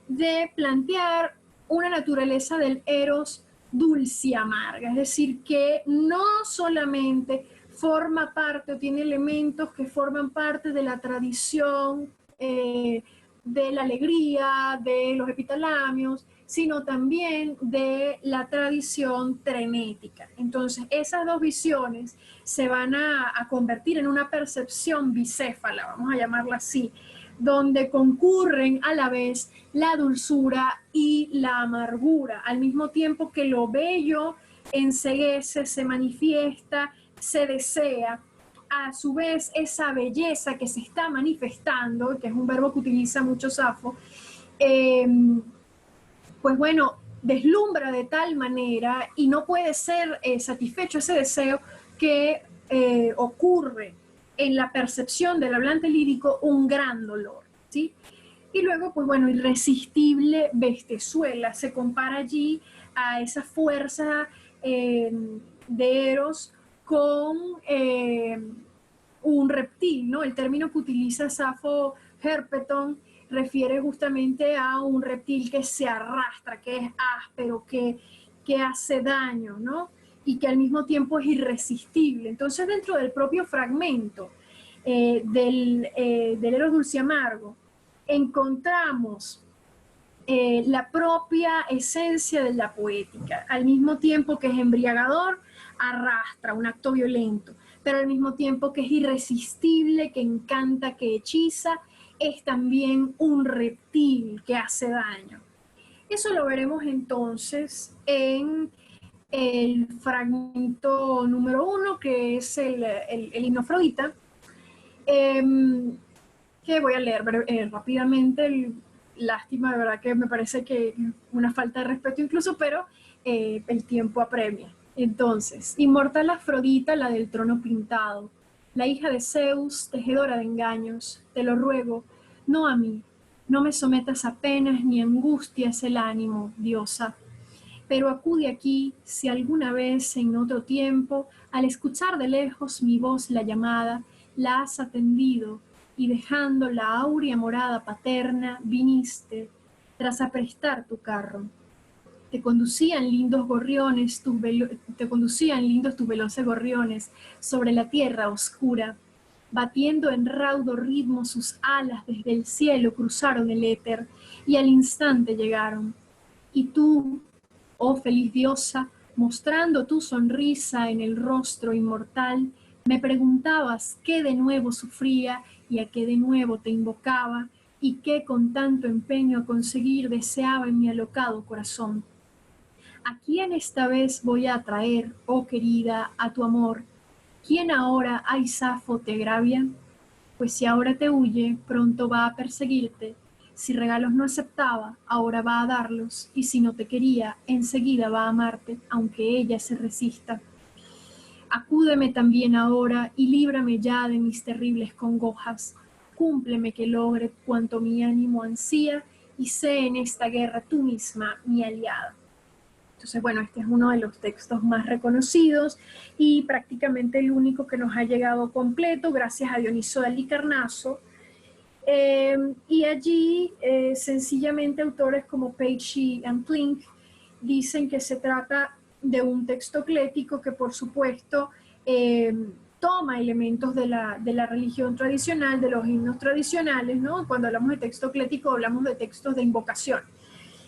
de plantear una naturaleza del eros dulce amarga, es decir, que no solamente forma parte o tiene elementos que forman parte de la tradición de la alegría, de los epitalamios, sino también de la tradición trenética. Entonces, esas dos visiones se van a convertir en una percepción bicéfala, vamos a llamarla así, donde concurren a la vez la dulzura y la amargura, al mismo tiempo que lo bello enceguece, se manifiesta, se desea. A su vez, esa belleza que se está manifestando, que es un verbo que utiliza mucho Safo, pues bueno, deslumbra de tal manera y no puede ser satisfecho ese deseo que ocurre en la percepción del hablante lírico un gran dolor, ¿sí? Y luego, pues bueno, irresistible bestezuela, se compara allí a esa fuerza de Eros con un reptil, ¿no? El término que utiliza Safo, herpeton, refiere justamente a un reptil que se arrastra, que es áspero, que hace daño, ¿no? Y que al mismo tiempo es irresistible. Entonces, dentro del propio fragmento del Eros dulce amargo, encontramos la propia esencia de la poética, al mismo tiempo que es embriagador, arrastra un acto violento, pero al mismo tiempo que es irresistible, que encanta, que hechiza, es también un reptil que hace daño. Eso lo veremos entonces en el fragmento número 1, que es el himno Afrodita, que voy a leer rápidamente. Lástima, de verdad que me parece que una falta de respeto incluso, pero el tiempo apremia. Entonces, inmortal Afrodita, la del trono pintado, la hija de Zeus, tejedora de engaños, te lo ruego, no a mí, no me sometas a penas ni angustias el ánimo, diosa, pero acude aquí si alguna vez en otro tiempo, al escuchar de lejos mi voz la llamada, la has atendido, y dejando la áurea morada paterna, viniste, tras aprestar tu carro. Te conducían lindos tus veloces gorriones sobre la tierra oscura, batiendo en raudo ritmo sus alas desde el cielo cruzaron el éter y al instante llegaron. Y tú, oh feliz diosa, mostrando tu sonrisa en el rostro inmortal, me preguntabas qué de nuevo sufría y a qué de nuevo te invocaba y qué con tanto empeño a conseguir deseaba en mi alocado corazón. ¿A quién esta vez voy a atraer, oh querida, a tu amor? ¿Quién ahora, ay Safo, te agravia? Pues si ahora te huye, pronto va a perseguirte. Si regalos no aceptaba, ahora va a darlos. Y si no te quería, enseguida va a amarte, aunque ella se resista. Acúdeme también ahora y líbrame ya de mis terribles congojas. Cúmpleme que logre cuanto mi ánimo ansía y sé en esta guerra tú misma mi aliada. Entonces, bueno, este es uno de los textos más reconocidos y prácticamente el único que nos ha llegado completo, gracias a Dioniso de Halicarnaso. Y allí, sencillamente, autores como Page and Plink dicen que se trata de un texto eclético que, por supuesto, toma elementos de la religión tradicional, de los himnos tradicionales, ¿no? Cuando hablamos de texto eclético, hablamos de textos de invocación.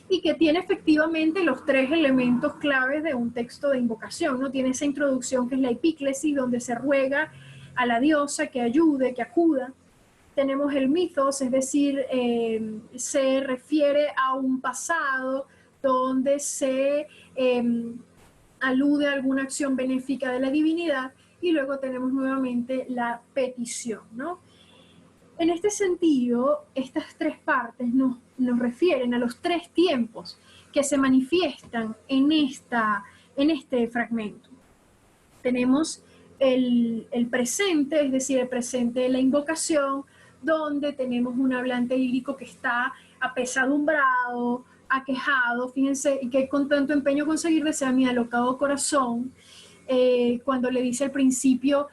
Y que tiene efectivamente los tres elementos claves de un texto de invocación, ¿no? Tiene esa introducción que es la epíclesis, donde se ruega a la diosa que ayude, que acuda. Tenemos el mitos, es decir, se refiere a un pasado donde se alude a alguna acción benéfica de la divinidad, y luego tenemos nuevamente la petición, ¿no? En este sentido, estas tres partes nos refieren a los tres tiempos que se manifiestan en este fragmento. Tenemos el presente, es decir, el presente de la invocación, donde tenemos un hablante lírico que está apesadumbrado, aquejado, fíjense, y que con tanto empeño conseguir desea mi alocado corazón, cuando le dice al principio,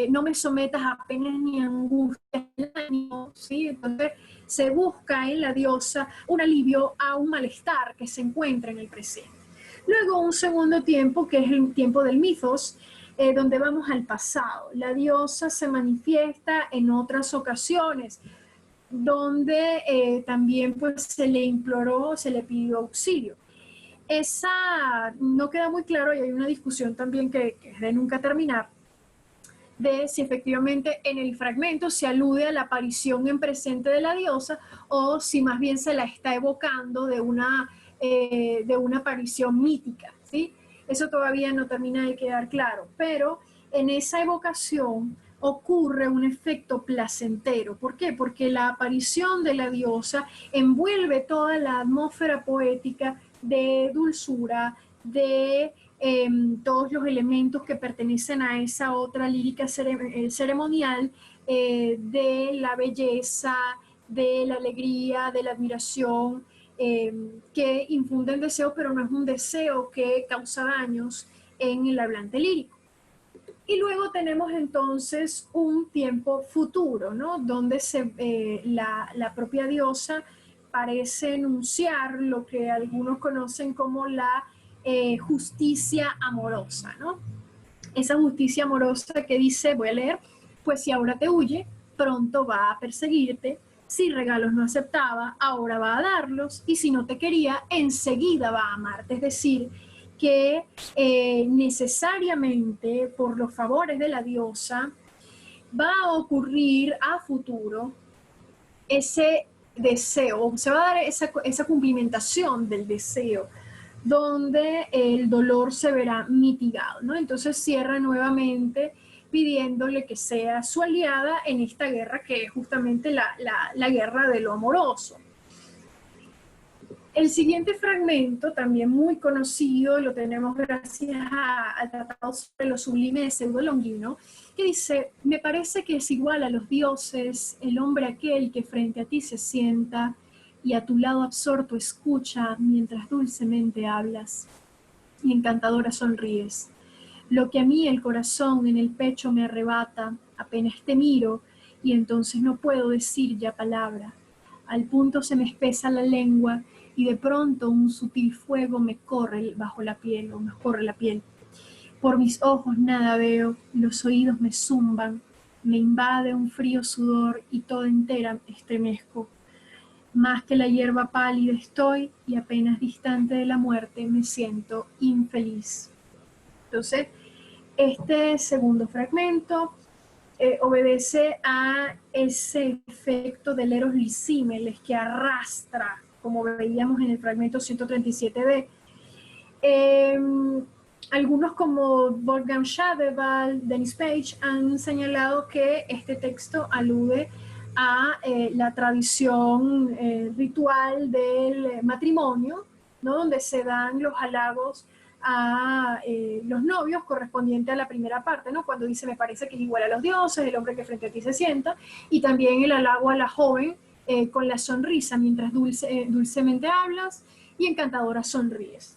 no me sometas a penas ni angustias del ánimo, ¿sí? Entonces se busca en la diosa un alivio a un malestar que se encuentra en el presente. Luego un segundo tiempo, que es el tiempo del mitos, donde vamos al pasado. La diosa se manifiesta en otras ocasiones, donde también pues se le imploró, se le pidió auxilio. Esa no queda muy claro y hay una discusión también que es de nunca terminar, de si efectivamente en el fragmento se alude a la aparición en presente de la diosa o si más bien se la está evocando de una aparición mítica, ¿sí? Eso todavía no termina de quedar claro, pero en esa evocación ocurre un efecto placentero. ¿Por qué? Porque la aparición de la diosa envuelve toda la atmósfera poética de dulzura, de todos los elementos que pertenecen a esa otra lírica ceremonial, de la belleza, de la alegría, de la admiración, que infunde el deseo, pero no es un deseo que causa daños en el hablante lírico. Y luego tenemos entonces un tiempo futuro, ¿no? Donde la propia diosa parece enunciar lo que algunos conocen como la justicia amorosa, ¿no? Esa justicia amorosa que dice, voy a leer, pues si ahora te huye, pronto va a perseguirte, si regalos no aceptaba, ahora va a darlos, y si no te quería, enseguida va a amarte. Es decir, que necesariamente por los favores de la diosa va a ocurrir a futuro ese deseo, se va a dar esa cumplimentación del deseo, donde el dolor se verá mitigado, ¿no? Entonces cierra nuevamente pidiéndole que sea su aliada en esta guerra que es justamente la guerra de lo amoroso. El siguiente fragmento, también muy conocido, lo tenemos gracias al Tratado sobre lo Sublime de Pseudo Longino, que dice, me parece que es igual a los dioses el hombre aquel que frente a ti se sienta y a tu lado absorto escucha mientras dulcemente hablas y encantadora sonríes. Lo que a mí el corazón en el pecho me arrebata, apenas te miro y entonces no puedo decir ya palabra. Al punto se me espesa la lengua y de pronto un sutil fuego me corre bajo la piel, o me corre la piel. Por mis ojos nada veo, los oídos me zumban, Me invade un frío sudor y toda entera estremezco. Más que la hierba pálida estoy y apenas distante de la muerte me siento infeliz. Entonces, este segundo fragmento obedece a ese efecto del eros lisímeles que arrastra, como veíamos en el fragmento 137b. Algunos como Wolfgang Schadeval, Dennis Page han señalado que este texto alude a la tradición ritual del matrimonio, ¿no? Donde se dan los halagos a los novios correspondiente a la primera parte, ¿no? Cuando dice, me parece que es igual a los dioses, el hombre que frente a ti se sienta, y también el halago a la joven con la sonrisa, mientras dulcemente hablas y encantadora sonríes.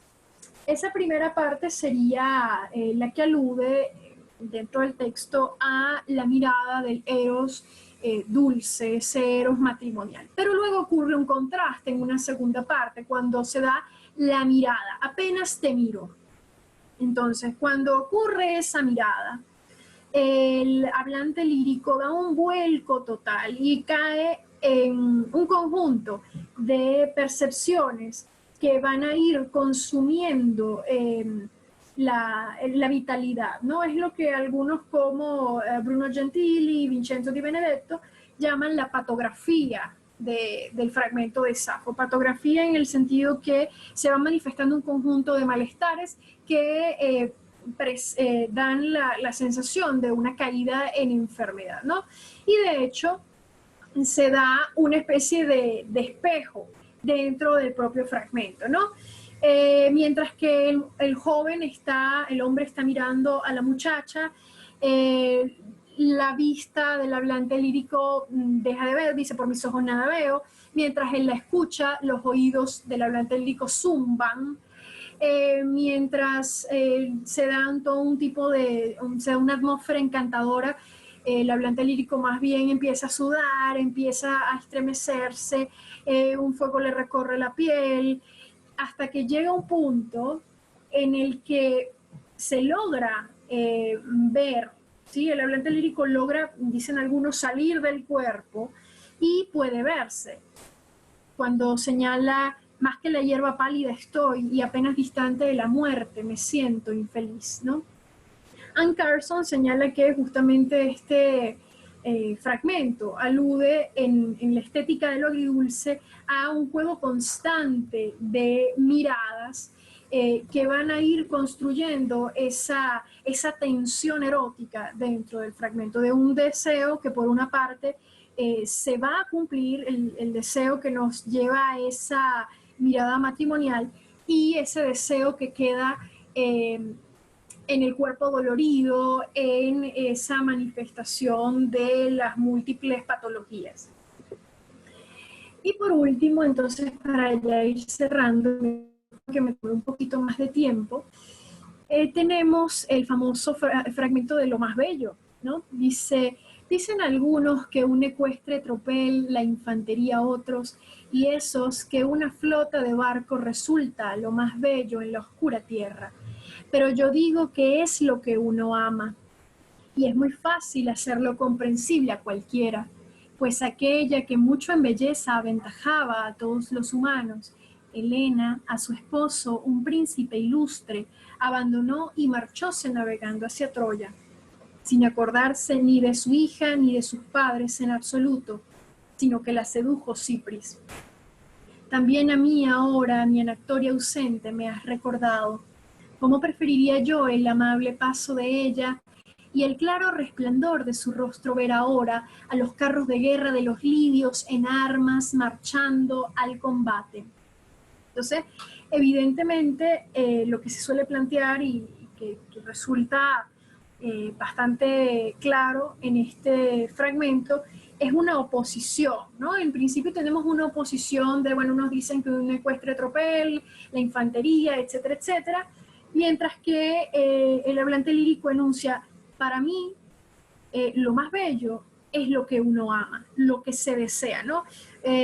Esa primera parte sería la que alude dentro del texto a la mirada del eros dulce, ese eros matrimonial. Pero luego ocurre un contraste en una segunda parte, cuando se da la mirada, apenas te miro. Entonces, cuando ocurre esa mirada, el hablante lírico da un vuelco total y cae en un conjunto de percepciones que van a ir consumiendo la vitalidad, ¿no? Es lo que algunos como Bruno Gentili y Vincenzo Di Benedetto llaman la patografía del fragmento de Safo. Patografía en el sentido que se va manifestando un conjunto de malestares que dan la sensación de una caída en enfermedad, ¿no? Y de hecho se da una especie de espejo dentro del propio fragmento, ¿no? Mientras que el hombre está mirando a la muchacha, la vista del hablante lírico deja de ver, dice, por mis ojos nada veo, mientras él la escucha, los oídos del hablante lírico zumban, mientras se dan todo un tipo se da una atmósfera encantadora. El hablante lírico más bien empieza a sudar, empieza a estremecerse, un fuego le recorre la piel, hasta que llega un punto en el que se logra ver, ¿sí? El hablante lírico logra, dicen algunos, salir del cuerpo y puede verse. Cuando señala, más que la hierba pálida estoy y apenas distante de la muerte me siento infeliz, ¿no? Anne Carson señala que justamente este fragmento alude en la estética de lo agridulce a un juego constante de miradas que van a ir construyendo esa tensión erótica dentro del fragmento, de un deseo que por una parte se va a cumplir, el deseo que nos lleva a esa mirada matrimonial, y ese deseo que queda en el cuerpo dolorido, en esa manifestación de las múltiples patologías. Y por último, entonces, para ya ir cerrando, que me tome un poquito más de tiempo, tenemos el famoso fragmento de lo más bello, ¿no? Dicen algunos que un ecuestre tropel la infantería a otros, y esos que una flota de barcos resulta lo más bello en la oscura tierra. Pero yo digo que es lo que uno ama, y es muy fácil hacerlo comprensible a cualquiera, pues aquella que mucho en belleza aventajaba a todos los humanos, Helena, a su esposo, un príncipe ilustre, abandonó y marchóse navegando hacia Troya, sin acordarse ni de su hija ni de sus padres en absoluto, sino que la sedujo Cipris. También a mí ahora, mi Anactoria ausente, me has recordado. ¿Cómo preferiría yo el amable paso de ella y el claro resplandor de su rostro ver ahora a los carros de guerra de los lidios en armas marchando al combate? Entonces, evidentemente, lo que se suele plantear y que resulta bastante claro en este fragmento es una oposición, ¿no? En principio tenemos una oposición de, bueno, unos dicen que un ecuestre tropel, la infantería, etcétera, etcétera, mientras que el hablante lírico enuncia, para mí, lo más bello es lo que uno ama, lo que se desea, ¿no?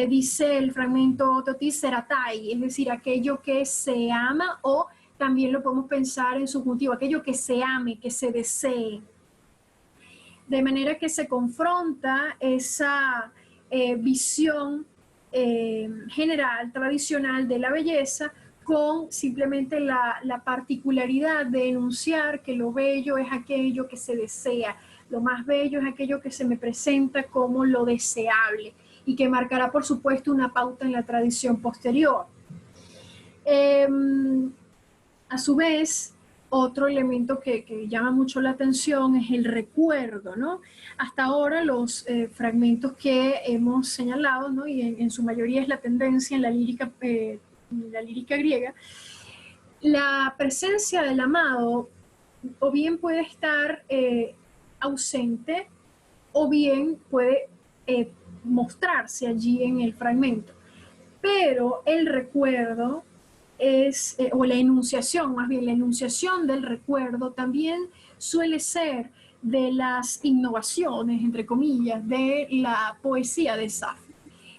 Dice el fragmento totis seratai, es decir, aquello que se ama, o también lo podemos pensar en subjuntivo, aquello que se ame, que se desee. De manera que se confronta esa visión general, tradicional de la belleza con simplemente la particularidad de enunciar que lo bello es aquello que se desea, lo más bello es aquello que se me presenta como lo deseable y que marcará, por supuesto, una pauta en la tradición posterior. A su vez, otro elemento que llama mucho la atención es el recuerdo, ¿no? Hasta ahora los fragmentos que hemos señalado, ¿no? Y en su mayoría es la tendencia en la lírica griega, la presencia del amado o bien puede estar ausente o bien puede mostrarse allí en el fragmento. Pero el recuerdo es, o la enunciación, más bien la enunciación del recuerdo también suele ser de las innovaciones, entre comillas, de la poesía de Safo.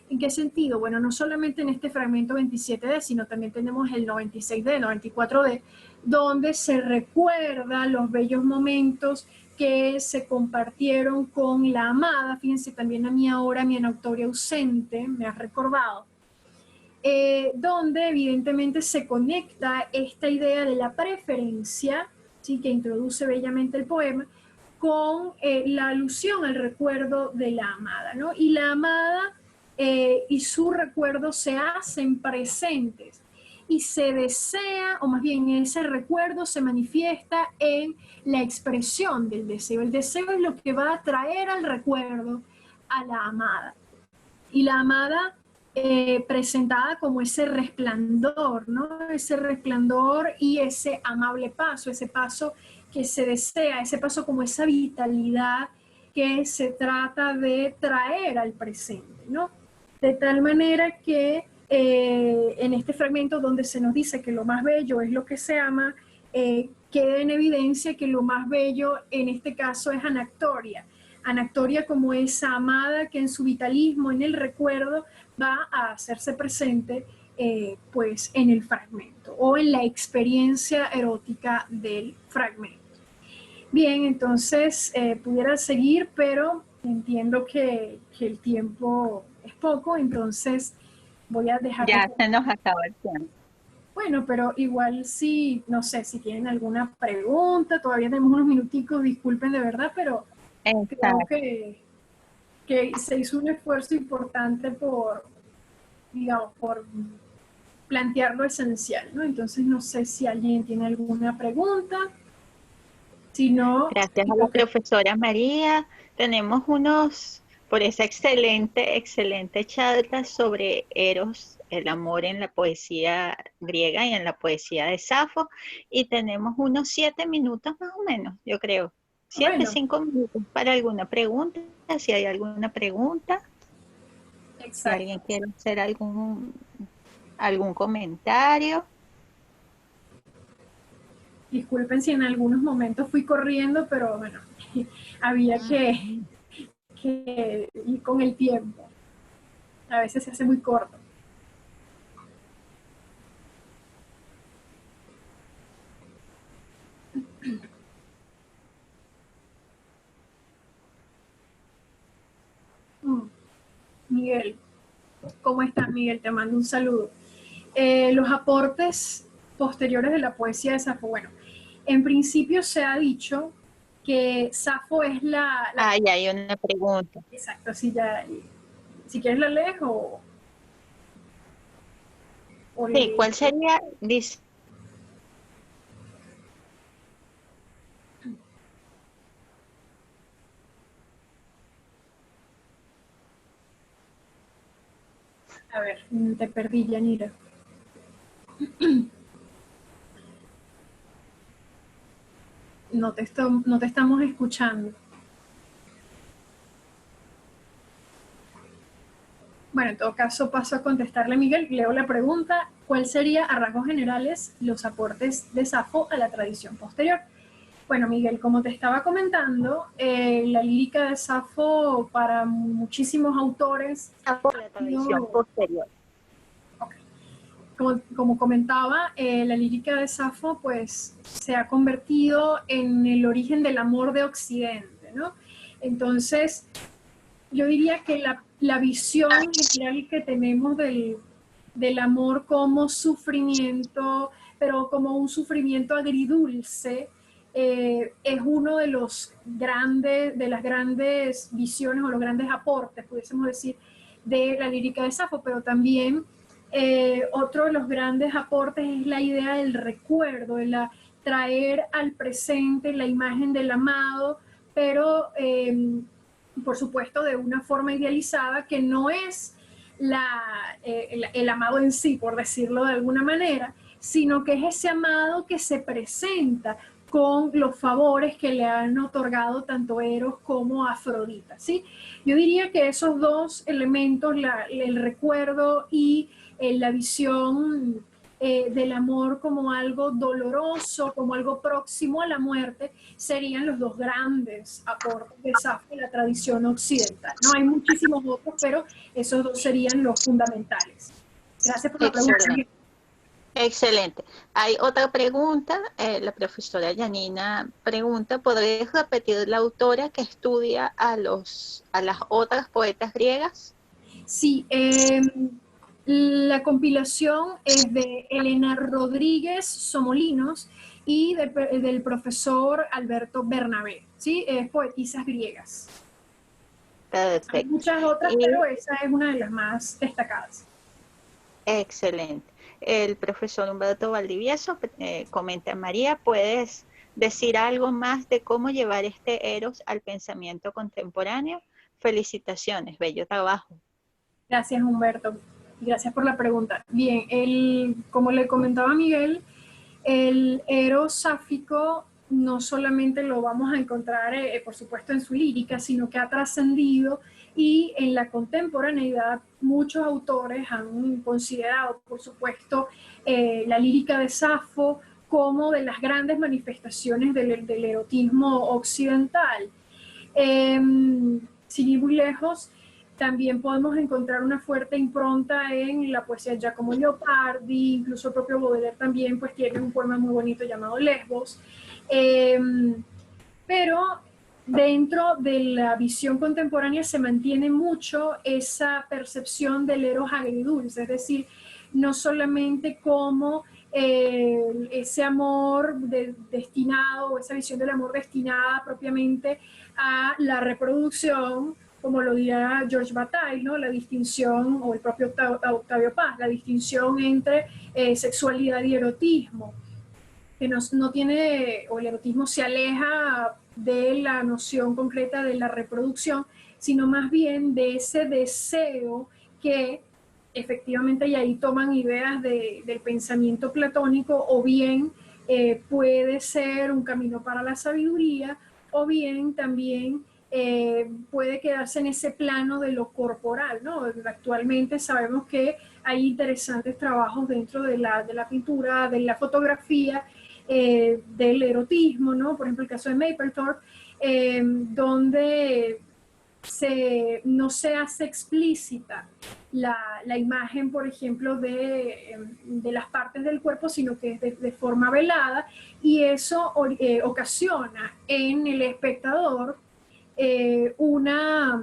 ¿En qué sentido? Bueno, no solamente en este fragmento 27D, sino también tenemos el 96D, 94D, donde se recuerda los bellos momentos que se compartieron con la amada. Fíjense, también a mí ahora mi anautoria ausente me ha recordado. Donde evidentemente se conecta esta idea de la preferencia, ¿sí?, que introduce bellamente el poema, con la alusión al recuerdo de la amada, ¿no? Y la amada y su recuerdo se hacen presentes y se desea, o más bien ese recuerdo se manifiesta en la expresión del deseo. El deseo es lo que va a traer al recuerdo a la amada. Y la amada presentada como ese resplandor, ¿no? Ese resplandor y ese amable paso, ese paso que se desea, ese paso como esa vitalidad que se trata de traer al presente, ¿no? De tal manera que en este fragmento donde se nos dice que lo más bello es lo que se ama, queda en evidencia que lo más bello en este caso es Anactoria. Anactoria como esa amada que en su vitalismo, en el recuerdo, va a hacerse presente pues en el fragmento o en la experiencia erótica del fragmento. Bien, entonces pudiera seguir, pero entiendo que el tiempo es poco, entonces voy a dejar... Ya se nos acaba el tiempo. Bueno, pero igual sí, no sé, si tienen alguna pregunta, todavía tenemos unos minuticos, disculpen de verdad, pero creo que se hizo un esfuerzo importante por, digamos, por plantear lo esencial, ¿no? Entonces no sé si alguien tiene alguna pregunta. Si no, Gracias a la profesora María. Tenemos por esa excelente charla sobre Eros, el amor en la poesía griega y en la poesía de Safo. Y tenemos unos 7 minutos más o menos, yo creo. 7, bueno, 5 minutos para alguna pregunta, si hay alguna pregunta. exacto. Si alguien quiere hacer algún comentario. Disculpen si en algunos momentos fui corriendo, pero bueno, había que ir con el tiempo. A veces se hace muy corto. Miguel, ¿cómo estás, Miguel? Te mando un saludo. Los aportes posteriores de la poesía de Safo. Bueno, en principio se ha dicho que Safo es la... Ya hay una pregunta. Exacto, si quieres la lees o sí, ¿cuál sería? Dice, a ver, te perdí, Yanira. No te estamos escuchando. Bueno, en todo caso paso a contestarle a Miguel. Leo la pregunta: ¿cuál sería a rasgos generales los aportes de Safo a la tradición posterior? Bueno, Miguel, como te estaba comentando, la lírica de Safo para muchísimos autores por la tradición posterior. Okay. Como comentaba, la lírica de Safo pues se ha convertido en el origen del amor de Occidente, ¿no? Entonces, yo diría que la visión general que tenemos del amor como sufrimiento, pero como un sufrimiento agridulce, es uno de las grandes visiones o los grandes aportes, pudiésemos decir, de la lírica de Safo, pero también otro de los grandes aportes es la idea del recuerdo, de traer al presente la imagen del amado, pero por supuesto de una forma idealizada que no es el amado en sí, por decirlo de alguna manera, sino que es ese amado que se presenta con los favores que le han otorgado tanto Eros como Afrodita, ¿sí? Yo diría que esos dos elementos, el recuerdo y la visión del amor como algo doloroso, como algo próximo a la muerte, serían los dos grandes aportes de Safo en la tradición occidental. No hay muchísimos otros, pero esos dos serían los fundamentales. Gracias por la pregunta. Excelente. Excelente. Hay otra pregunta, la profesora Janina pregunta, ¿podrías repetir la autora que estudia a las otras poetas griegas? Sí, la compilación es de Elena Rodríguez Somolinos y del profesor Alberto Bernabé, ¿sí? Es Poetisas Griegas. Perfecto. Hay muchas otras, pero esa es una de las más destacadas. Excelente. El profesor Humberto Valdivieso comenta, María, ¿puedes decir algo más de cómo llevar este Eros al pensamiento contemporáneo? Felicitaciones, bello trabajo. Gracias, Humberto. Gracias por la pregunta. Bien, como le comentaba Miguel, el Eros sáfico no solamente lo vamos a encontrar, por supuesto, en su lírica, sino que ha trascendido y en la contemporaneidad muchos autores han considerado, por supuesto, la lírica de Safo como de las grandes manifestaciones del erotismo occidental. Sin ir muy lejos, también podemos encontrar una fuerte impronta en la poesía de Giacomo Leopardi, incluso el propio Baudelaire también pues tiene un poema muy bonito llamado Lesbos. Pero dentro de la visión contemporánea se mantiene mucho esa percepción del eros agridulce, es decir, no solamente como ese amor destinado, o esa visión del amor destinada propiamente a la reproducción, como lo dirá Georges Bataille, ¿no? La distinción, o el propio Octavio Paz, la distinción entre sexualidad y erotismo, que no tiene, o el erotismo se aleja de la noción concreta de la reproducción, sino más bien de ese deseo que efectivamente, y ahí toman ideas del pensamiento platónico, o bien puede ser un camino para la sabiduría, o bien también puede quedarse en ese plano de lo corporal, ¿no? Actualmente sabemos que hay interesantes trabajos dentro de la pintura, de la fotografía, del erotismo, ¿no? Por ejemplo, el caso de Mapplethorpe, donde no se hace explícita la imagen, por ejemplo, de las partes del cuerpo, sino que es de forma velada, y eso ocasiona en el espectador una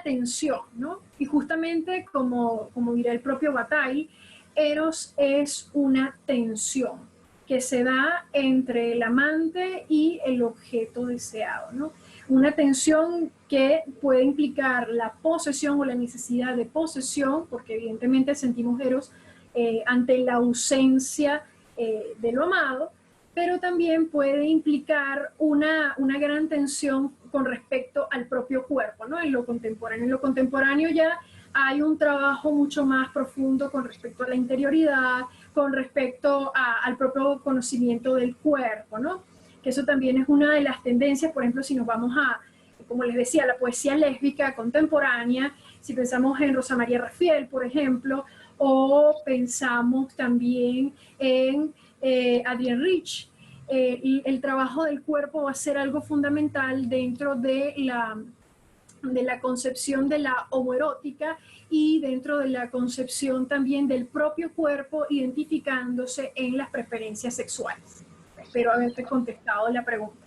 tensión, ¿no? Y justamente como dirá el propio Bataille, Eros es una tensión que se da entre el amante y el objeto deseado, ¿no? Una tensión que puede implicar la posesión o la necesidad de posesión, porque evidentemente sentimos Eros ante la ausencia de lo amado, pero también puede implicar una gran tensión con respecto al propio cuerpo, ¿no? En lo contemporáneo. En lo contemporáneo ya hay un trabajo mucho más profundo con respecto a la interioridad, con respecto al propio conocimiento del cuerpo, ¿no? Que eso también es una de las tendencias, por ejemplo, si nos vamos como les decía, la poesía lésbica contemporánea, si pensamos en Rosa María Rafiel, por ejemplo, o pensamos también en Adrienne Rich, el trabajo del cuerpo va a ser algo fundamental dentro de la concepción de la homoerótica y dentro de la concepción también del propio cuerpo identificándose en las preferencias sexuales. Espero haberte contestado la pregunta.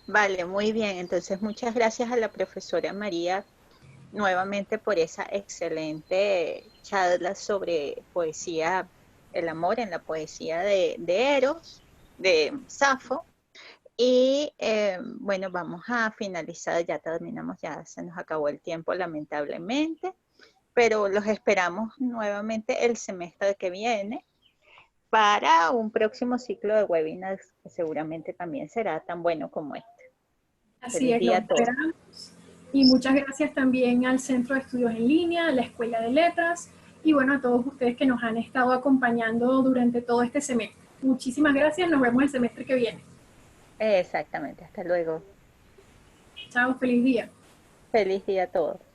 Vale, muy bien. Entonces, muchas gracias a la profesora María nuevamente por esa excelente charla sobre poesía, el amor en la poesía de Eros, de Safo. Y bueno, vamos a finalizar, ya terminamos, ya se nos acabó el tiempo lamentablemente, pero los esperamos nuevamente el semestre que viene para un próximo ciclo de webinars que seguramente también será tan bueno como este. Así Feliz es, lo día a todos. esperamos. Y muchas gracias también al Centro de Estudios en Línea, a la Escuela de Letras y bueno, a todos ustedes que nos han estado acompañando durante todo este semestre. Muchísimas gracias, nos vemos el semestre que viene. Exactamente, hasta luego. Chao, feliz día. Feliz día a todos.